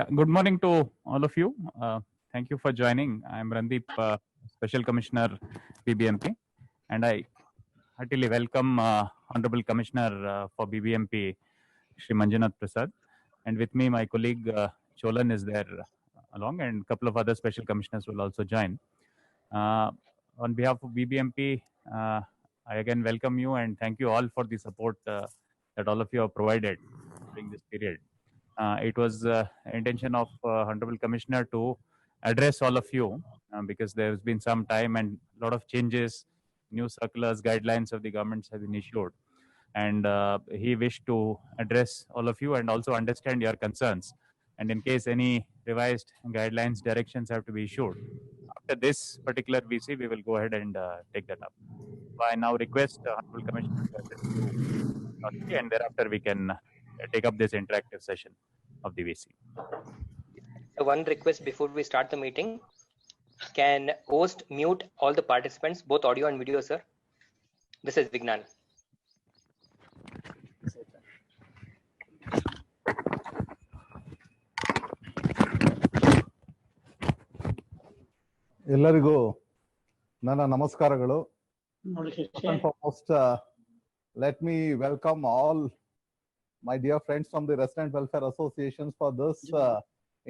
Good morning to all of you. Thank you for joining. I'm Randeep, Special Commissioner BBMP, and I heartily welcome Honorable Commissioner for BBMP, Shri Manjunath Prasad, and with me my colleague Cholan is there along, and a couple of other special commissioners will also join. On behalf of BBMP, I again welcome you and thank you all for the support that all of you have provided during this period. It was intention of Honorable Commissioner to address all of you because there has been some time and a lot of changes, new circulars, guidelines of the governments have been issued. And he wished to address all of you and also understand your concerns. And in case any revised guidelines, directions have to be issued, after this particular VC, we will go ahead and take that up. So I now request Honorable Commissioner to address you shortly, and thereafter we can take up this interactive session of the VC. One request before we start the meeting. Can host mute all the participants, both audio and video, sir? This is Vignan. ಎಲ್ಲರಿಗೂ ನನ್ನ ನಮಸ್ಕಾರಗಳು. First, let me welcome all my dear friends from the Resident Welfare Associations for this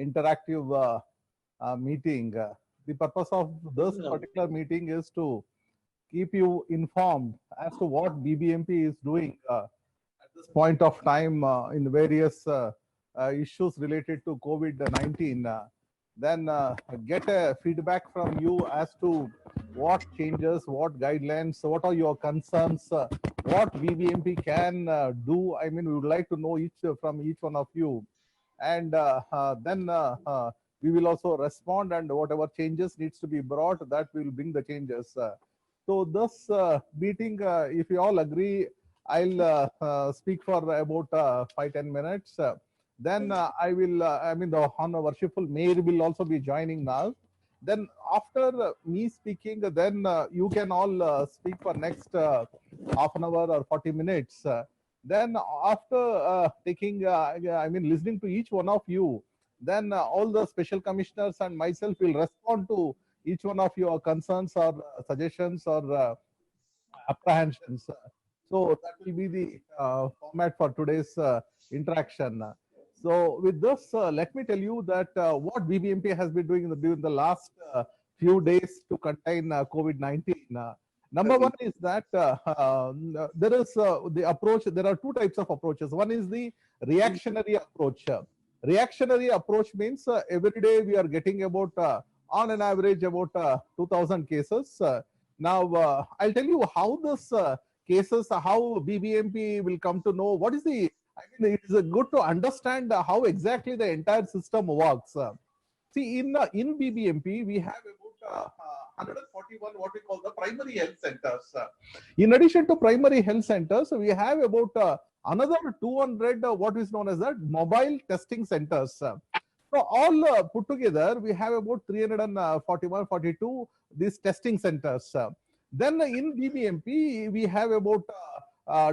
interactive meeting. The purpose of this particular meeting is to keep you informed as to what BBMP is doing at this point of time in various issues related to COVID-19. Then get a feedback from you as to what changes, what guidelines, what are your concerns, what BBMP can do. I mean, we would like to know from each one of you. And then we will also respond, and whatever changes needs to be brought, that we will bring the changes. So this meeting, if you all agree, I'll speak for about 5-10 minutes. Then I will, the Honorable Worshipful Mayor will also be joining now. Then after me speaking, then you can all speak for next half an hour or 40 minutes. Then after taking, listening to each one of you, then all the special commissioners and myself will respond to each one of your concerns or suggestions or apprehensions. So that will be the format for today's interaction. So with this, let me tell you that what BBMP has been doing during the last few days to contain COVID-19. Number one is that there is the approach. There are two types of approaches. One is the reactionary approach. Reactionary approach means every day we are getting about, on an average, about 2,000 cases. Now, I'll tell you how this cases, how BBMP will come to know what is the, it is good to understand how exactly the entire system works. See, in BBMP, we have about 141 what we call the primary health centers. In addition to primary health centers, we have about another 200 what is known as that mobile testing centers. So all put together, we have about 341, 42 these testing centers. Then in BBMP, we have about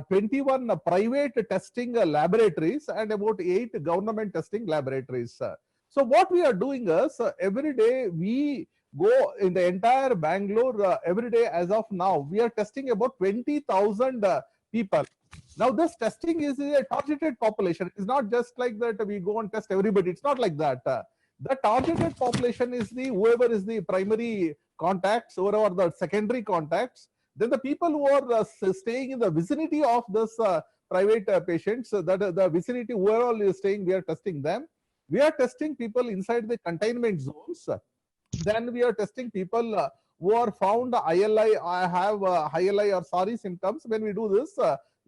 21 private testing laboratories and about 8 government testing laboratories. So what we are doing is every day we go in the entire Bangalore, every day as of now, we are testing about 20,000 people. Now this testing is a targeted population. It's not just like that we go and test everybody. It's not like that. The targeted population is the whoever is the primary contacts, whoever the secondary contacts. Then the people who are staying in the vicinity of this private patients, that the vicinity whoever is staying, we are testing them. We are testing people inside the containment zones. Then we are testing people who are found ILI, have ILI or SARI symptoms. When we do this,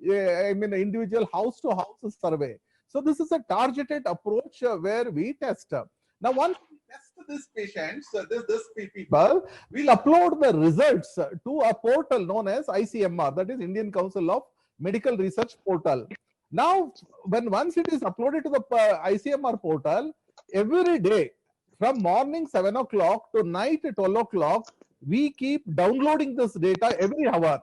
individual house to house survey. So this is a targeted approach where we test. Now, once we test these patients, this people, we'll upload the results to a portal known as ICMR, that is Indian Council of Medical Research Portal. Now, once it is uploaded to the ICMR portal, every day from morning 7 o'clock to night 12 o'clock, we keep downloading this data every hour.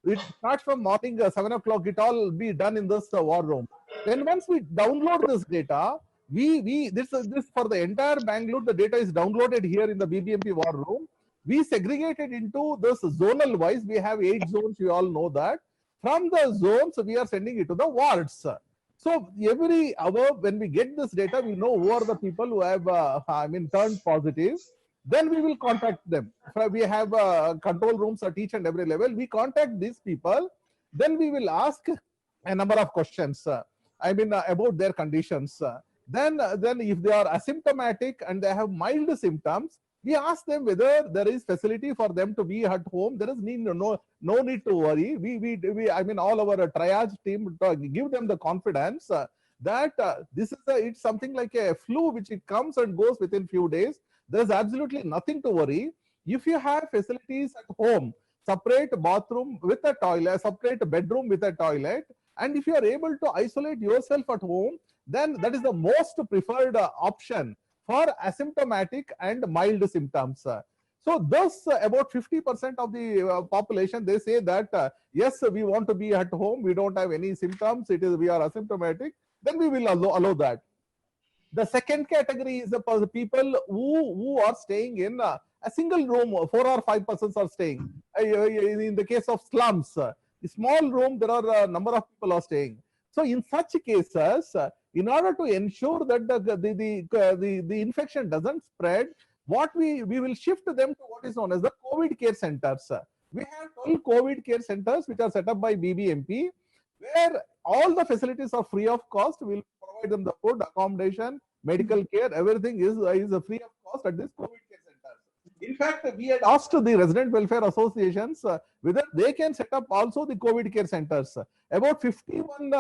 It starts from morning 7 o'clock, it all be done in this war room. Then once we download this data, This for the entire Bangalore, the data is downloaded here in the BBMP war room. We segregated into this zonal wise. We have 8 zones, you all know that. From the zones, we are sending it to the wards. So every hour when we get this data, we know who are the people who have, turned positive. Then we will contact them. We have control rooms at each and every level. We contact these people. Then we will ask a number of questions. About their conditions. Then if they are asymptomatic and they have mild symptoms, we ask them whether there is facility for them to be at home. There is no need to worry. All our triage team to give them the confidence that this is it's something like a flu which it comes and goes within few days. There is absolutely nothing to worry. If you have facilities at home, separate bathroom with a toilet, separate bedroom with a toilet, and if you are able to isolate yourself at home, then that is the most preferred option for asymptomatic and mild symptoms. So thus about 50% of the population, they say that yes, we want to be at home, we don't have any symptoms, we are asymptomatic, then we will allow that. The second category is the people who are staying in a single room, 4 or 5 persons are staying. In the case of slums, a small room, there are a number of people are staying. So in such cases, in order to ensure that the infection doesn't spread, what we will shift them to what is known as the COVID care centers. We have 12 COVID care centers which are set up by BBMP, where all the facilities are free of cost. We'll provide them the food, accommodation, medical care, everything is free of cost at this COVID care centers. In fact, we had asked the resident welfare associations whether they can set up also the COVID care centers. About 51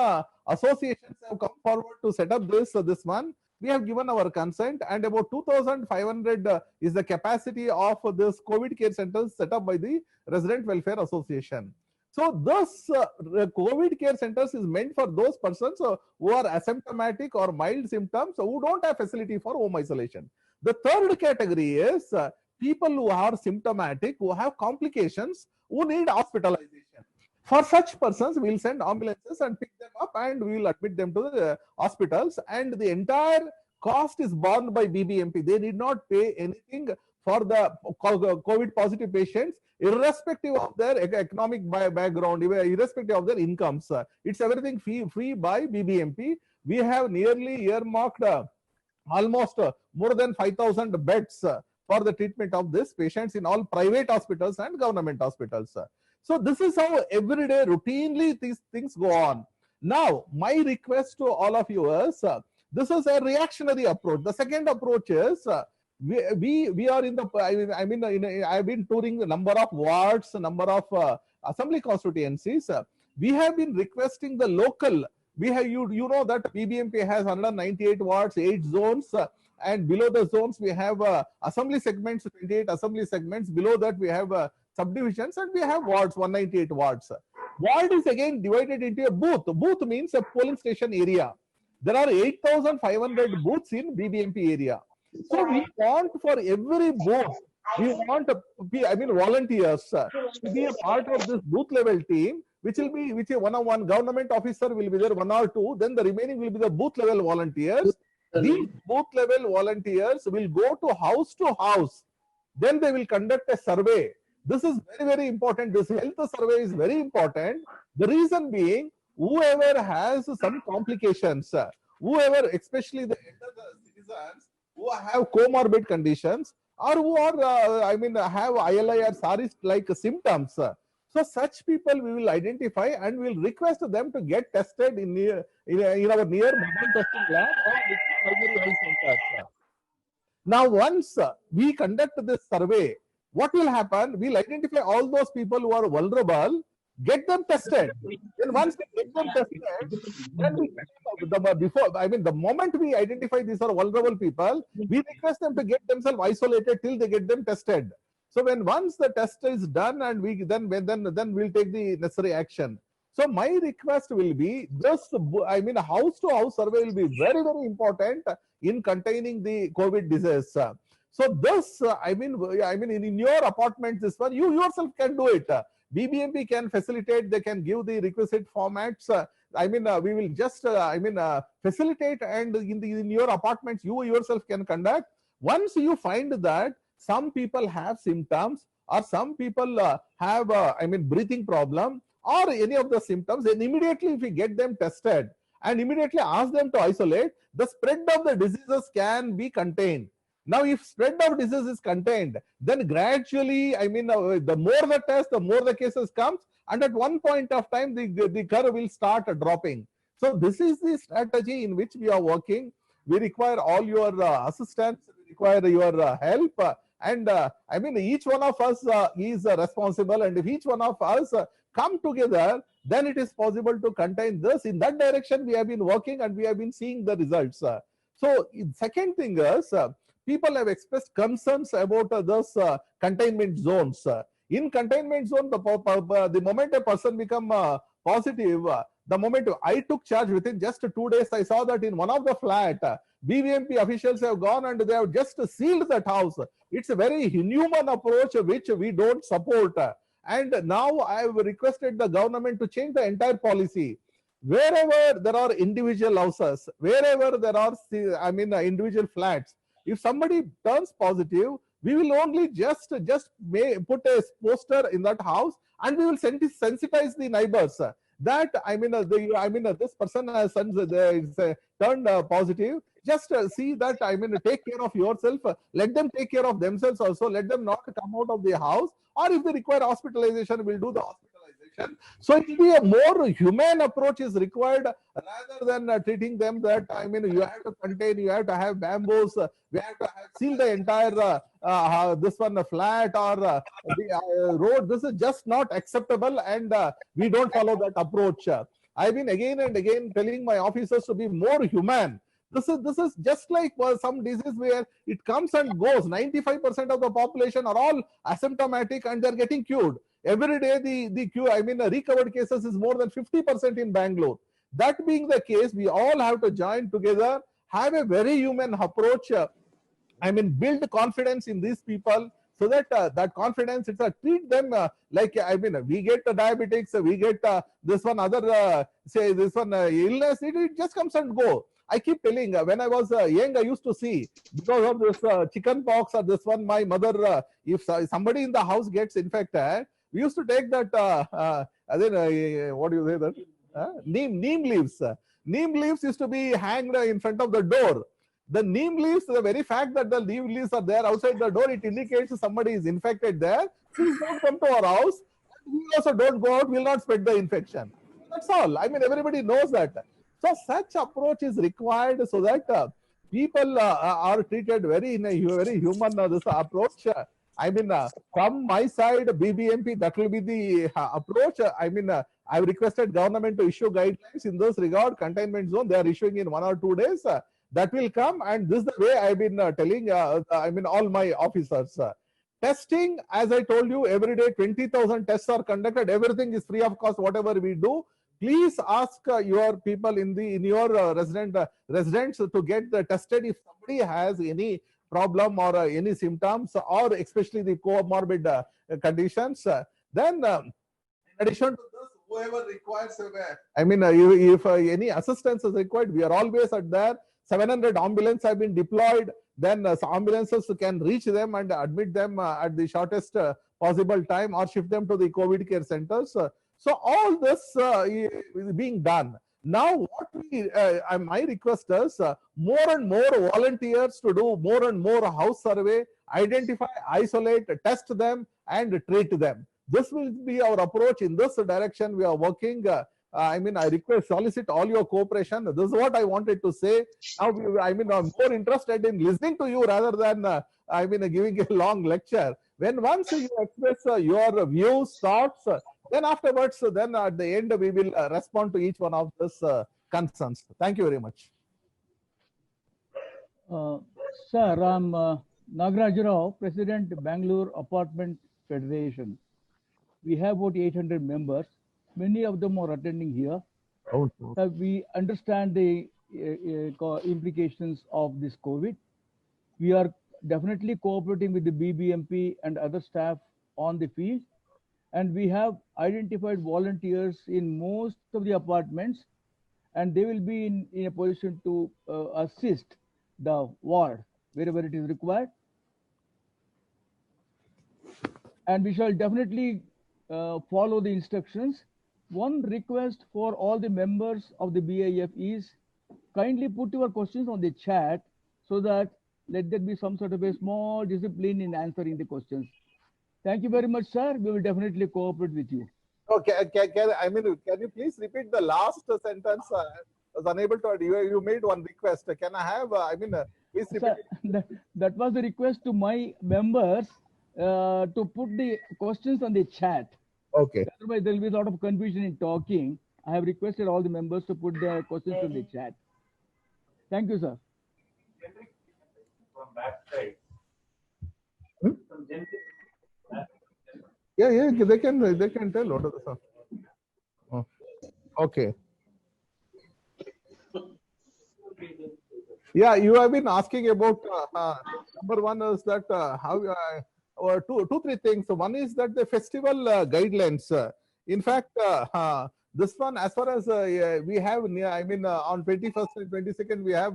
associations have come forward to set up this one. We have given our consent, and about 2,500 is the capacity of this COVID care centers set up by the resident welfare association. So thus COVID care centers is meant for those persons who are asymptomatic or mild symptoms, who don't have facility for home isolation. The third category is people who are symptomatic, who have complications, who need hospitalization. For such persons, we will send ambulances and pick them up, and we will admit them to the hospitals, and the entire cost is borne by BBMP. They need not pay anything for the COVID positive patients, irrespective of their economic background, irrespective of their incomes. It's everything free by BBMP. We have nearly earmarked almost more than 5,000 beds for the treatment of these patients in all private hospitals and government hospitals. So this is how every day routinely these things go on. Now, my request to all of you is, this is a reactionary approach. The second approach is, we are in the, I've been touring a number of wards, a number of assembly constituencies. We have been requesting the local, we have, you know that BBMP has 198 wards, 8 zones, and below the zones we have assembly segments, 28 assembly segments. Below that we have subdivisions, and we have wards, 198 wards. Ward is again divided into a booth. Booth means a polling station area. There are 8,500 booths in BBMP area. So we want for every booth, we want volunteers to be a part of this booth level team, which will be one government officer will be there, 1 or 2. Then the remaining will be the booth level volunteers. These booth level volunteers will go to house. Then they will conduct a survey. This is very, very important. This health survey is very important. The reason being, whoever has some complications, whoever, especially the elder citizens who have comorbid conditions, or who are, have ILI or SARS-like symptoms. So such people we will identify and we will request them to get tested in our near mobile testing lab or with primary health centers. Now, once we conduct this survey, what will happen? We'll identify all those people who are vulnerable, get them tested. Then once we get them tested, then the moment we identify these are vulnerable people, we request them to get themselves isolated till they get them tested. So once the test is done, and then we'll take the necessary action. So my request will be this, house to house survey will be very, very important in containing the COVID disease. So this, in your apartment, this one, you yourself can do it. BBMP can facilitate, they can give the requisite formats. we will just facilitate, and in your apartments you yourself can conduct. Once you find that some people have symptoms, or some people have breathing problem or any of the symptoms, then immediately if we get them tested and immediately ask them to isolate, the spread of the diseases can be contained. Now, if spread of disease is contained, then gradually, the more the test, the more the cases comes, and at one point of time, the curve will start dropping. So this is the strategy in which we are working. We require all your assistance, we require your help, and each one of us is responsible, and if each one of us come together, then it is possible to contain this. In that direction, we have been working, and we have been seeing the results. So, second thing is, people have expressed concerns about those containment zones. In containment zone, the moment a person become positive, the moment I took charge, within just 2 days, I saw that in one of the flat, BBMP officials have gone and they have just sealed that house. It's a very inhuman approach which we don't support. And now I have requested the government to change the entire policy. Wherever there are individual houses, wherever there are individual flats, if somebody turns positive, we will only just put a poster in that house, and we will sensitize the neighbors that this person has turned positive. Just see that take care of yourself. Let them take care of themselves also. Let them not come out of the house, or if they require hospitalization, we'll do the hospitalization. So it will be a more humane approach is required, rather than treating them that you have to contain, you have to have bamboos, we have to seal the entire this one flat or the road. This is just not acceptable, and we don't follow that approach. I've been again and again telling my officers to be more humane. This is just like some disease where it comes and goes. 95% of the population are all asymptomatic and they're getting cured. Every day the recovered cases is more than 50% in Bangalore. That being the case, we all have to join together, have a very human approach. Build confidence in these people, so that that confidence, treat them like we get diabetics, we get this one other illness. It just comes and go. I keep telling, when I was young, I used to see, because of this chicken pox or this one, my mother, if somebody in the house gets infected, we used to take that, what do you say that? Neem leaves. Neem leaves used to be hanged in front of the door. The neem leaves, the very fact that the neem leaves are there outside the door, it indicates somebody is infected there. Please don't come to our house. We also don't go out, we will not spread the infection. That's all. Everybody knows that. So such approach is required, so that people are treated in a very human this approach. From my side, BBMP, that will be the approach. I've requested government to issue guidelines in this regard. Containment zone, they are issuing in 1 or 2 days. That will come, and this is the way I've been telling all my officers. Testing, as I told you, every day 20,000 tests are conducted. Everything is free of cost, whatever we do. Please ask your people in your residents to get tested if somebody has any problem or any symptoms, or especially the comorbid conditions. Then, in addition to this, whoever requires, if any assistance is required, we are always at there. 700 ambulances have been deployed. Then ambulances can reach them and admit them at the shortest possible time, or shift them to the COVID care centers. So all this is being done. Now, what my request is more and more volunteers to do more and more house survey, identify, isolate, test them, and treat them. This will be our approach. In this direction, we are working. I request, solicit all your cooperation. This is what I wanted to say. Now, I'm more interested in listening to you rather than giving a long lecture. Once you express your views, thoughts, then afterwards, then at the end, we will respond to each one of these concerns. Thank you very much. Sir, I'm Nagaraj Rao, President, Bangalore Apartment Federation. We have about 800 members. Many of them are attending here. Oh. We understand the implications of this COVID. We are definitely cooperating with the BBMP and other staff on the field. And we have identified volunteers in most of the apartments and they will be in a position to assist the ward wherever it is required. And we shall definitely follow the instructions. One request for all the members of the BIF is kindly put your questions on the chat so that let there be some sort of a small discipline in answering the questions. Thank you very much, sir. We will definitely cooperate with you. Okay, can you please repeat the last sentence? I was unable to. You made one request. Can I have? Please repeat. Sir, that was the request to my members to put the questions on the chat. Okay. Otherwise, there will be a lot of confusion in talking. I have requested all the members to put their questions in the chat. Thank you, sir. From backside. Yeah, they can tell what are the stuff. Oh. Okay. Yeah, you have been asking about number one is that how or two, three things. So one is that the festival guidelines. In fact, this one, as far as we have, on 21st and 22nd, we have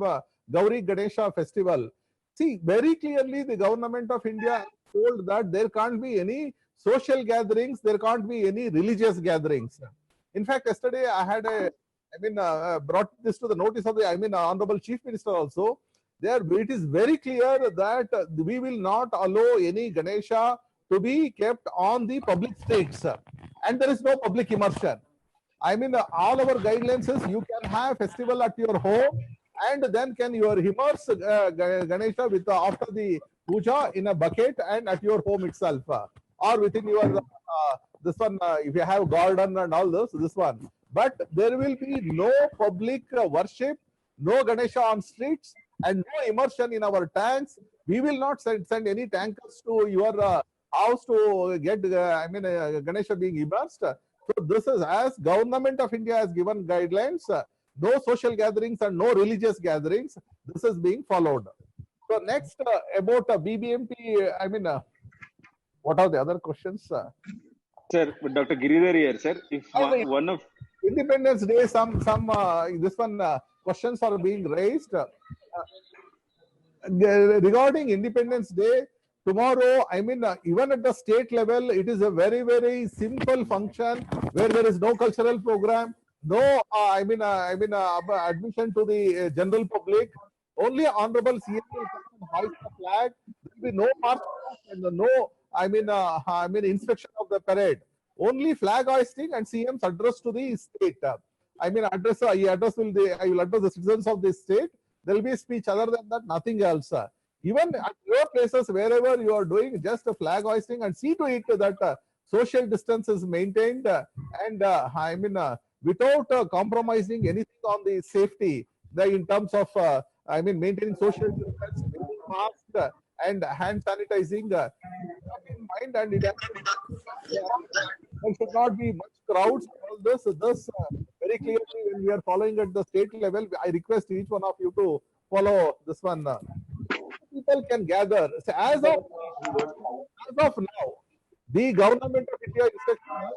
Gauri Ganesha festival. See, very clearly, the government of India told that there can't be any social gatherings, there can't be any religious gatherings. In fact, yesterday I had brought this to the notice of the, Honorable Chief Minister also. There, it is very clear that we will not allow any Ganesha to be kept on the public streets, and there is no public immersion. All our guidelines is you can have festival at your home, and then can you immerse Ganesha with after the puja in a bucket and at your home itself, or within your this one if you have garden and all this one. But there will be no public worship, no Ganesha on streets, and no immersion in our tanks. We will not send any tankers to your house to get Ganesha being immersed. So this is, as Government of India has given guidelines, no social gatherings and no religious gatherings. This is being followed. So next about BBMP, what are the other questions? Sir, Dr. Giridhar here, sir. If one of Independence Day, some this one questions are being raised regarding Independence Day. Tomorrow, even at the state level, it is a very, very simple function where there is no cultural program, no admission to the general public. Only Honorable CM will come and hoist the flag. There will be no march and no inspection of the parade. Only flag hoisting and CM's address to the state. I will address the citizens of the state. There will be a speech. Other than that, nothing else. Even at your places, wherever you are doing just a flag hoisting, and see to it that social distance is maintained, and without compromising anything on the safety, in terms of maintaining social distance, mask and hand sanitizing in mind, and it there should not be much crowds. All this very clearly when we are following at the state level, I request each one of you to follow this one. People can gather. So as of now, the Government of India instructions,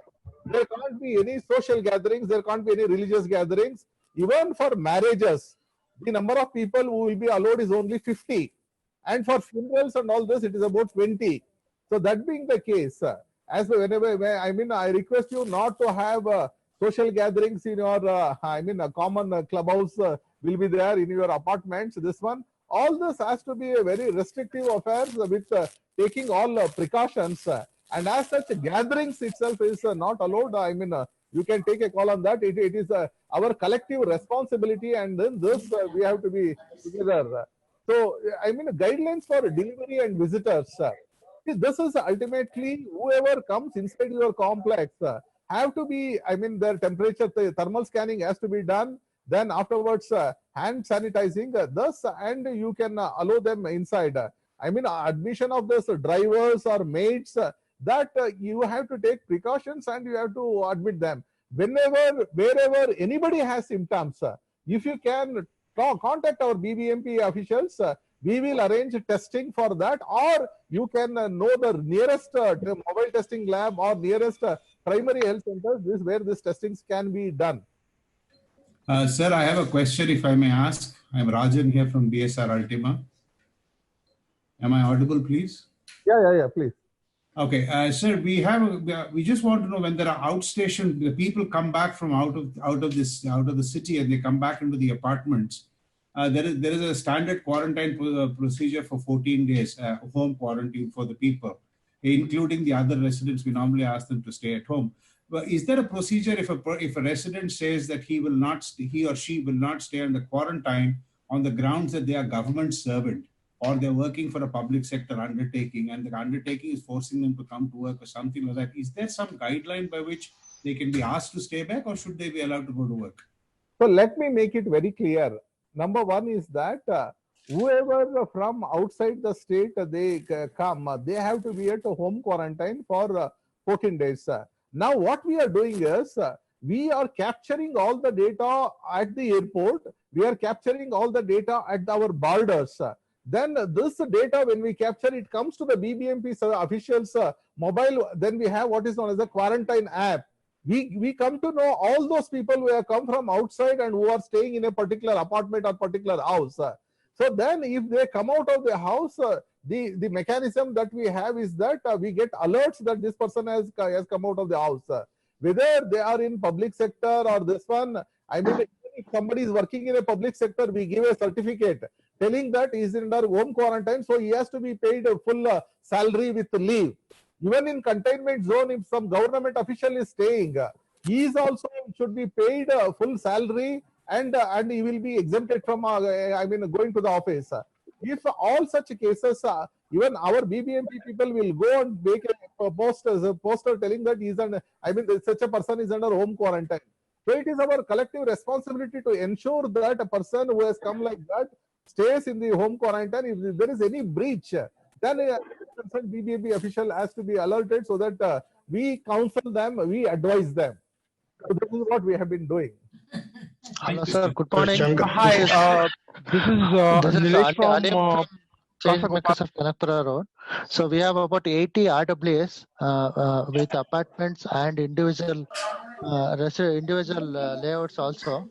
there can't be any social gatherings, there can't be any religious gatherings. Even for marriages, the number of people who will be allowed is only 50. And for funerals and all this, it is about 20. So that being the case, as whenever I request you not to have social gatherings in your a common clubhouse will be there in your apartments. This one, all this has to be a very restrictive affairs with taking all precautions. And as such, gatherings itself is not allowed. You can take a call on that. It is our collective responsibility, and then this we have to be together. So, guidelines for delivery and visitors. This is ultimately whoever comes inside your complex have to be, their temperature, thermal scanning has to be done. Then afterwards, hand sanitizing, thus, and you can allow them inside. Admission of this drivers or maids, that you have to take precautions and you have to admit them. Wherever anybody has symptoms, if you can contact our BBMP officials, we will arrange testing for that, or you can know the nearest mobile testing lab or nearest primary health centers. This where these testings can be done. Sir, I have a question if I may ask. I'm Rajan here from BSR Ultima. Am I audible, please? Yeah, please. Okay, sir, we just want to know when there are outstation, the people come back from out of the city and they come back into the apartments. There is a standard quarantine procedure for 14 days, home quarantine for the people, including the other residents. We normally ask them to stay at home. But is there a procedure if a resident says that he or she will not stay under quarantine on the grounds that they are government servant, or they're working for a public sector undertaking and the undertaking is forcing them to come to work or something like that? Is there some guideline by which they can be asked to stay back, or should they be allowed to go to work? So let me make it very clear. Number one is that whoever from outside the state they come, they have to be at a home quarantine for 14 days. Now what we are doing is we are capturing all the data at the airport. We are capturing all the data at our borders. Then this data, when we capture, it comes to the BBMP officials mobile. Then we have what is known as a quarantine app. We come to know all those people who have come from outside and who are staying in a particular apartment or particular house. So then if they come out of the house, the mechanism that we have is that we get alerts that this person has come out of the house. Whether they are in public sector or this one, I mean, if somebody is working in a public sector, we give a certificate telling that he is under home quarantine, so he has to be paid a full salary with leave. Even in containment zone, if some government official is staying, he is also should be paid full salary, and he will be exempted from going to the office. If all such cases, even our BBMP people will go and make a poster telling that he's such a person is under home quarantine. So it is our collective responsibility to ensure that a person who has come like that stays in the home quarantine. If there is any breach, then a concerned BBMP official has to be alerted so that we counsel them, we advise them. So this is what we have been doing. Hello, sir. Good morning. Hi, this is Nilesh from Changemakers of Kanakpura Road. So we have about 80 RWAs with apartments and individual layouts also.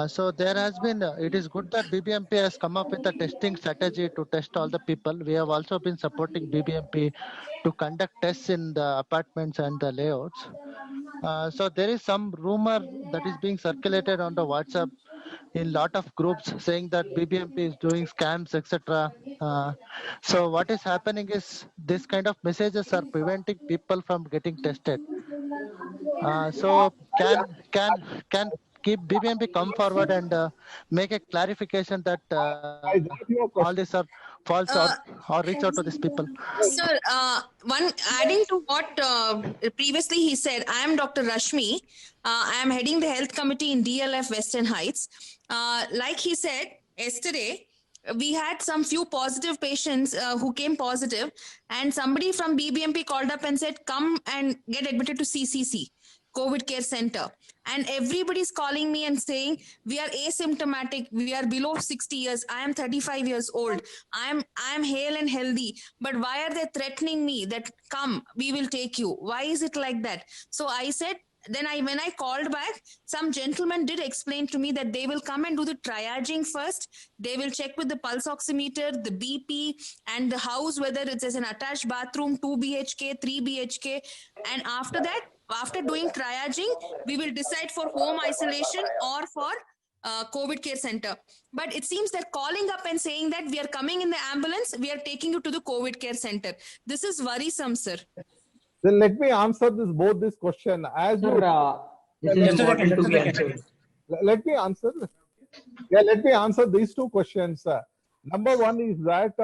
So there has been, it is good that BBMP has come up with a testing strategy to test all the people. We have also been supporting BBMP to conduct tests in the apartments and the layouts. So there is some rumor that is being circulated on the WhatsApp in lot of groups saying that BBMP is doing scams, etc. So what is happening is this kind of messages are preventing people from getting tested. So can keep BBMP come forward and make a clarification that all these are false or reach out to these people? Sir, one adding to what previously he said, I am Dr. Rashmi. I am heading the health committee in DLF Western Heights. Like he said yesterday, we had some few positive patients who came positive, and somebody from BBMP called up and said, come and get admitted to CCC, COVID Care Center. And everybody's calling me and saying, we are asymptomatic, we are below 60 years, I am 35 years old, I am hale and healthy, but why are they threatening me that come, we will take you? Why is it like that? So I said, then when I called back, some gentleman did explain to me that they will come and do the triaging first. They will check with the pulse oximeter, the BP, and the house, whether it is an attached bathroom, 2 BHK, 3 BHK. And after that, after doing triaging, we will decide for home isolation or for COVID Care Center. But it seems they're calling up and saying that we are coming in the ambulance, we are taking you to the COVID Care Center. This is worrisome, sir. Then let me answer both this question. As let me answer. Yeah, let me answer these two questions. Number one is that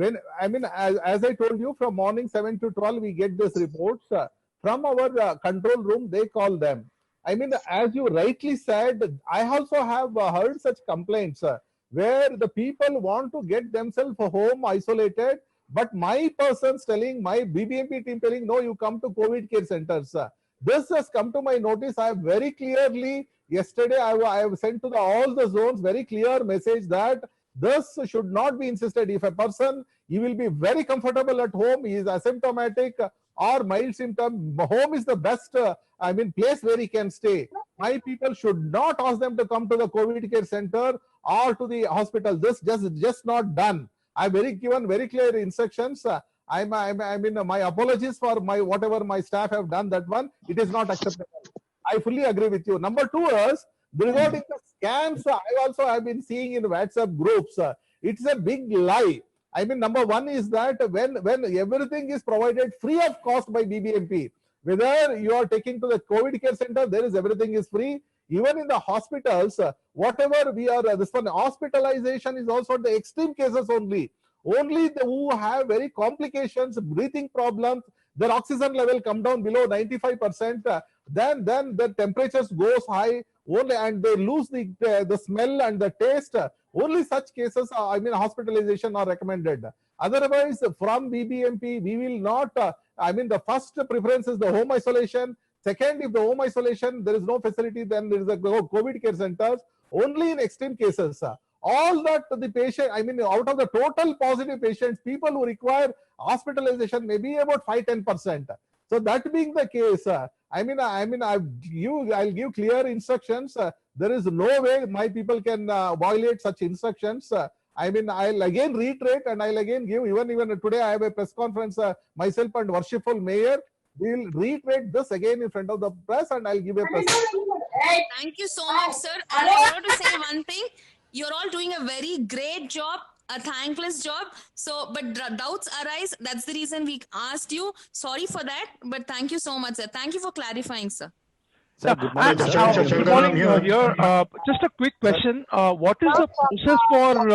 as I told you, from morning 7 to 12 we get these reports from our control room. They call them. I mean, as you rightly said, I also have heard such complaints where the people want to get themselves home isolated. But my person's telling, my BBMP team telling, no, you come to COVID care centers. This has come to my notice. I have very clearly, yesterday I have sent to all the zones very clear message that this should not be insisted. If a person, he will be very comfortable at home, he is asymptomatic or mild symptom, home is the best, place where he can stay. my people should not ask them to come to the COVID care center or to the hospital. This just not done. I given very clear instructions. I mean, my apologies for whatever my staff have done. That one, it is not acceptable. I fully agree with you. Number two is regarding the scams. I have been seeing in WhatsApp groups. It's a big lie. I mean, number one is that when everything is provided free of cost by BBMP, whether you are taking to the COVID care center, everything is free. Even in the hospitals, whatever we are, this one hospitalization is also the extreme cases only. Only the who have very complications, breathing problems, their oxygen level come down below 95%, then the temperatures goes high only, and they lose the smell and the taste. Only such cases, hospitalization are recommended. Otherwise, from BBMP, we will not. The first preference is the home isolation. Second, if the home isolation there is no facility, then there is a COVID care centers. Only in extreme cases. All that the patient, out of the total positive patients, people who require hospitalization may be about 5-10%. So that being the case, I'll give clear instructions. There is no way my people can violate such instructions. I'll again reiterate, and I'll again give, even today I have a press conference, myself and Worshipful Mayor, we'll reiterate this again in front of the press, and I'll give a press. Thank you so much, sir. And I want to say one thing. You're all doing a very great job, a thankless job. So, but doubts arise. That's the reason we asked you. Sorry for that, but thank you so much, sir. Thank you for clarifying, sir. Sir, good morning, good morning here. Just a quick question. What is the process for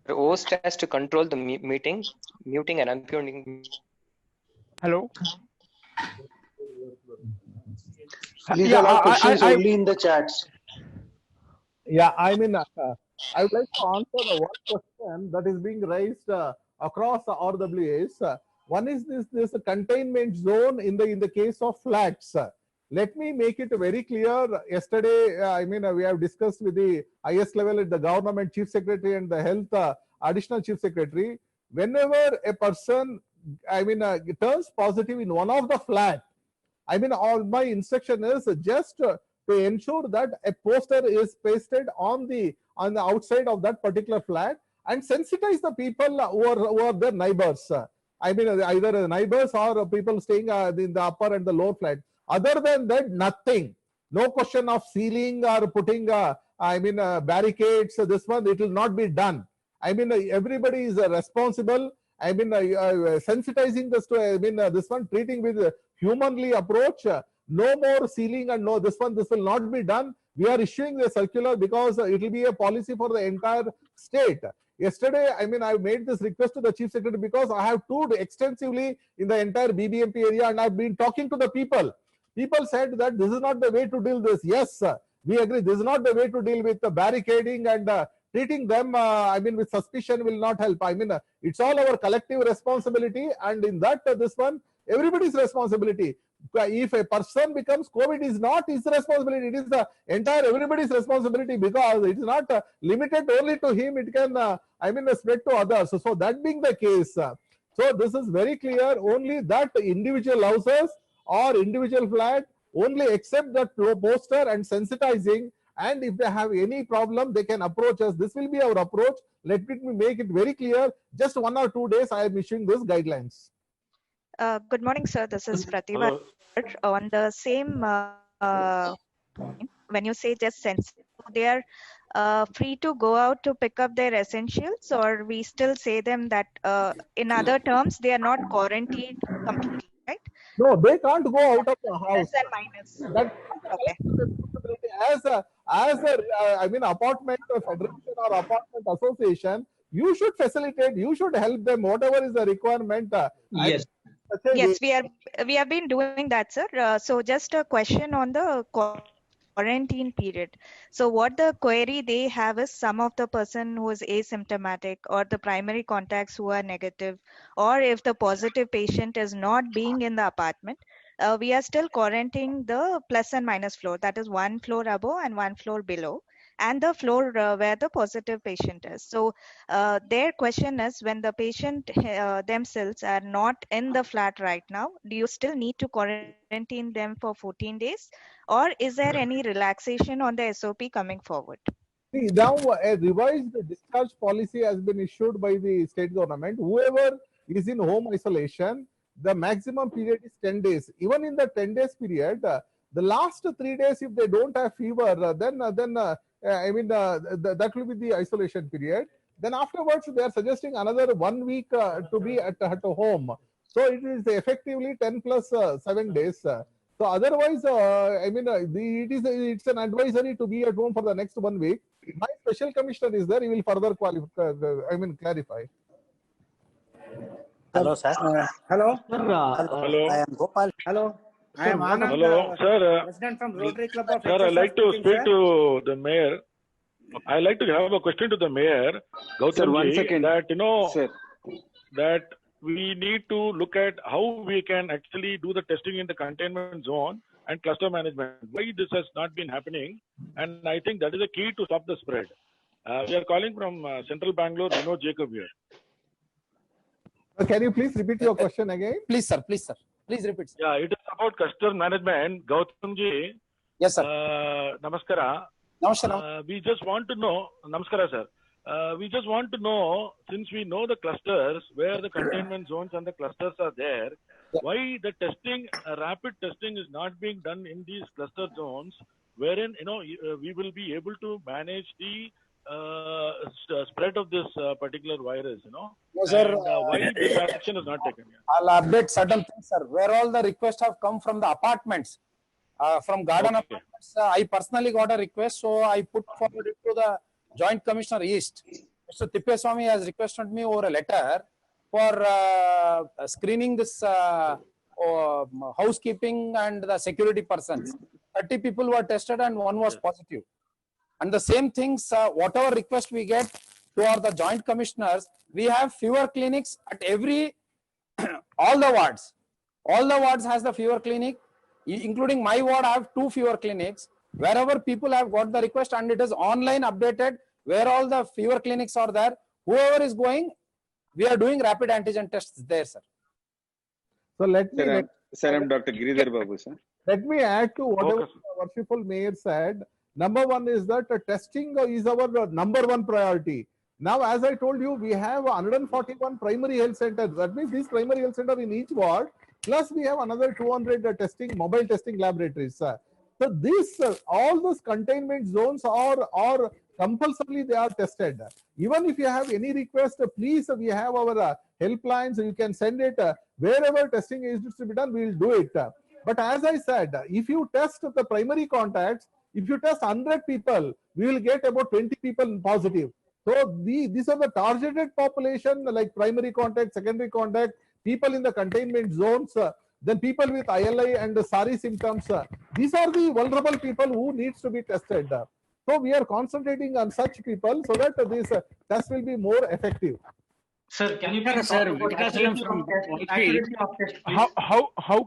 The host has to control the meeting, muting and unmuting. Hello? Please allow questions only in the chats. Yeah, I would like to answer the one question that is being raised across the RWAs. One is this containment zone in the case of flats. Let me make it very clear. Yesterday, we have discussed with the highest level at the government chief secretary and the health additional chief secretary. Whenever a person, turns positive in one of the flat, all my instruction is just to ensure that a poster is pasted on the outside of that particular flat and sensitize the people who are their neighbors. Either neighbors or people staying in the upper and the lower flat. Other than that, nothing. No question of sealing or putting barricades. This one, it will not be done. Everybody is responsible. Sensitizing this to this one, treating with humanly approach. No more sealing and this will not be done. We are issuing the circular because it will be a policy for the entire state. Yesterday, I made this request to the chief secretary because I have toured extensively in the entire BBMP area and I've been talking to the people. People said that this is not the way to deal with this. Yes, we agree. This is not the way to deal with the barricading and treating them, with suspicion will not help. It's all our collective responsibility, and in that, this one, everybody's responsibility. If a person becomes COVID, is not his responsibility. It is the entire everybody's responsibility because it is not limited only to him. It can, spread to others. So that being the case, so this is very clear. Only that individual houses or individual flat only accept that poster and sensitizing. And if they have any problem, they can approach us. This will be our approach. Let me make it very clear. Just 1 or 2 days, I am issuing these guidelines. Good morning, sir. This is Pratibha. On the same point, when you say just sensitive, they are free to go out to pick up their essentials, or we still say them that in other terms, they are not quarantined completely, right? No, they can't go out of the house. Plus and minus. That, okay. As a apartment federation or apartment association, you should facilitate, you should help them, whatever is the requirement. Yes. Yes, we have been doing that, sir. So just a question on the quarantine period. So what the query they have is some of the person who is asymptomatic or the primary contacts who are negative, or if the positive patient is not being in the apartment, we are still quarantining the plus and minus floor. That is 1 floor above and 1 floor below. and the floor where the positive patient is. So their question is, when the patient themselves are not in the flat right now, do you still need to quarantine them for 14 days, or is there any relaxation on the SOP coming forward? See, now a revised discharge policy has been issued by the state government. Whoever is in home isolation, the maximum period is 10 days. Even in the 10 days period, the last 3 days, if they don't have fever, then that will be the isolation period. Then afterwards, they are suggesting another 1 week to be at home. So it is effectively 10 plus 7 days. So otherwise, it's an advisory to be at home for the next 1 week. My special commissioner is there. He will further clarify. Hello, sir. Hello. Hello. I am Gopal. Hello. I am Anand. Hello, sir. President from Rotary Club of Sir, I'd like to speak to the mayor. I'd like to have a question to the mayor, Sir, 1 Gautamji, second. that Sir. that we need to look at how we can actually do the testing in the containment zone and cluster management. Why this has not been happening, and I think that is a key to stop the spread. We are calling from Central Bangalore, Vinod Jacob here. Can you please repeat your question again? Please, sir. Please, sir. Please repeat, sir. Yeah, it is about cluster management. Gautamji. Yes, sir. Namaskara. Namaskara. We just want to know, Namaskara, sir. We just want to know, since we know the clusters, where the containment zones and the clusters are there, why the testing, rapid testing is not being done in these cluster zones, wherein, we will be able to manage the spread of this particular virus, No, sir. And why this action is not taken? I'll update certain things, sir. Where all the requests have come from the apartments, from garden apartments, I personally got a request, so I put forward it to the Joint Commissioner East. Mr. Tippeswamy has requested me over a letter for screening this housekeeping and the security persons. 30 people were tested and 1 was positive. And the same things, whatever request we get to the joint commissioners, we have fever clinics at every, all the wards. All the wards has the fever clinic, including my ward. I have 2 fever clinics. Wherever people have got the request, and it is online updated, where all the fever clinics are there, whoever is going, we are doing rapid antigen tests there, sir. So Sir, I'm Dr. Giridhar Babu, sir. Let me add to whatever the worshipful mayor said. Number one is that testing is our number 1 priority. Now, as I told you, we have 141 primary health centers. That means these primary health centers in each ward, plus we have another 200 mobile testing laboratories. So this, all those containment zones are compulsorily they are tested. Even if you have any request, please, we have our helplines. You can send it wherever testing is to be done. We will do it. But as I said, if you test the primary contacts, if you test 100 people, we will get about 20 people positive. So these are the targeted population, like primary contact, secondary contact, people in the containment zones, then people with ILI and SARI symptoms. These are the vulnerable people who needs to be tested. So we are concentrating on such people so that this test will be more effective. Sir, can you please talk about accuracy of test, please? How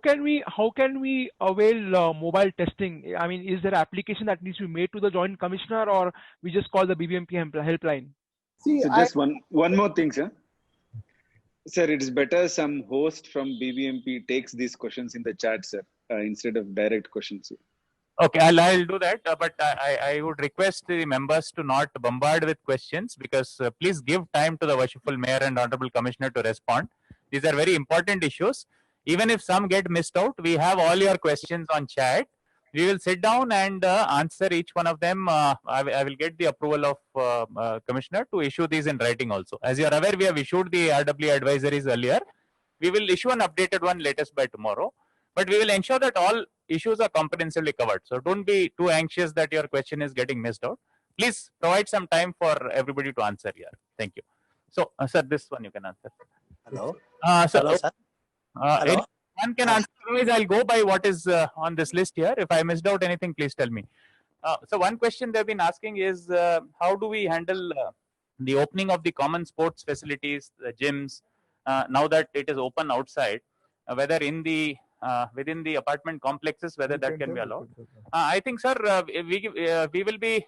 can we avail mobile testing? I mean, is there an application that needs to be made to the Joint Commissioner, or we just call the BBMP helpline? See, so just one more thing, sir. Sir, it is better some host from BBMP takes these questions in the chat, sir, instead of direct questions. Okay, I'll do that, but I would request the members to not bombard with questions, because please give time to the worshipful mayor and honorable commissioner to respond. These are very important issues. Even if some get missed out, we have all your questions on chat. We will sit down and answer each one of them. I will get the approval of commissioner to issue these in writing also. As you are aware, we have issued the RW advisories earlier. We will issue an updated one latest by tomorrow. But we will ensure that all issues are comprehensively covered. So don't be too anxious that your question is getting missed out. Please provide some time for everybody to answer here. Thank you. So, sir, this one you can answer. Hello. Hello, sir. One can answer. Otherwise, I'll go by what is on this list here. If I missed out anything, please tell me. So one question they've been asking is, how do we handle the opening of the common sports facilities, the gyms, now that it is open outside, whether in the within the apartment complexes, whether that can be allowed. I think, sir, we will be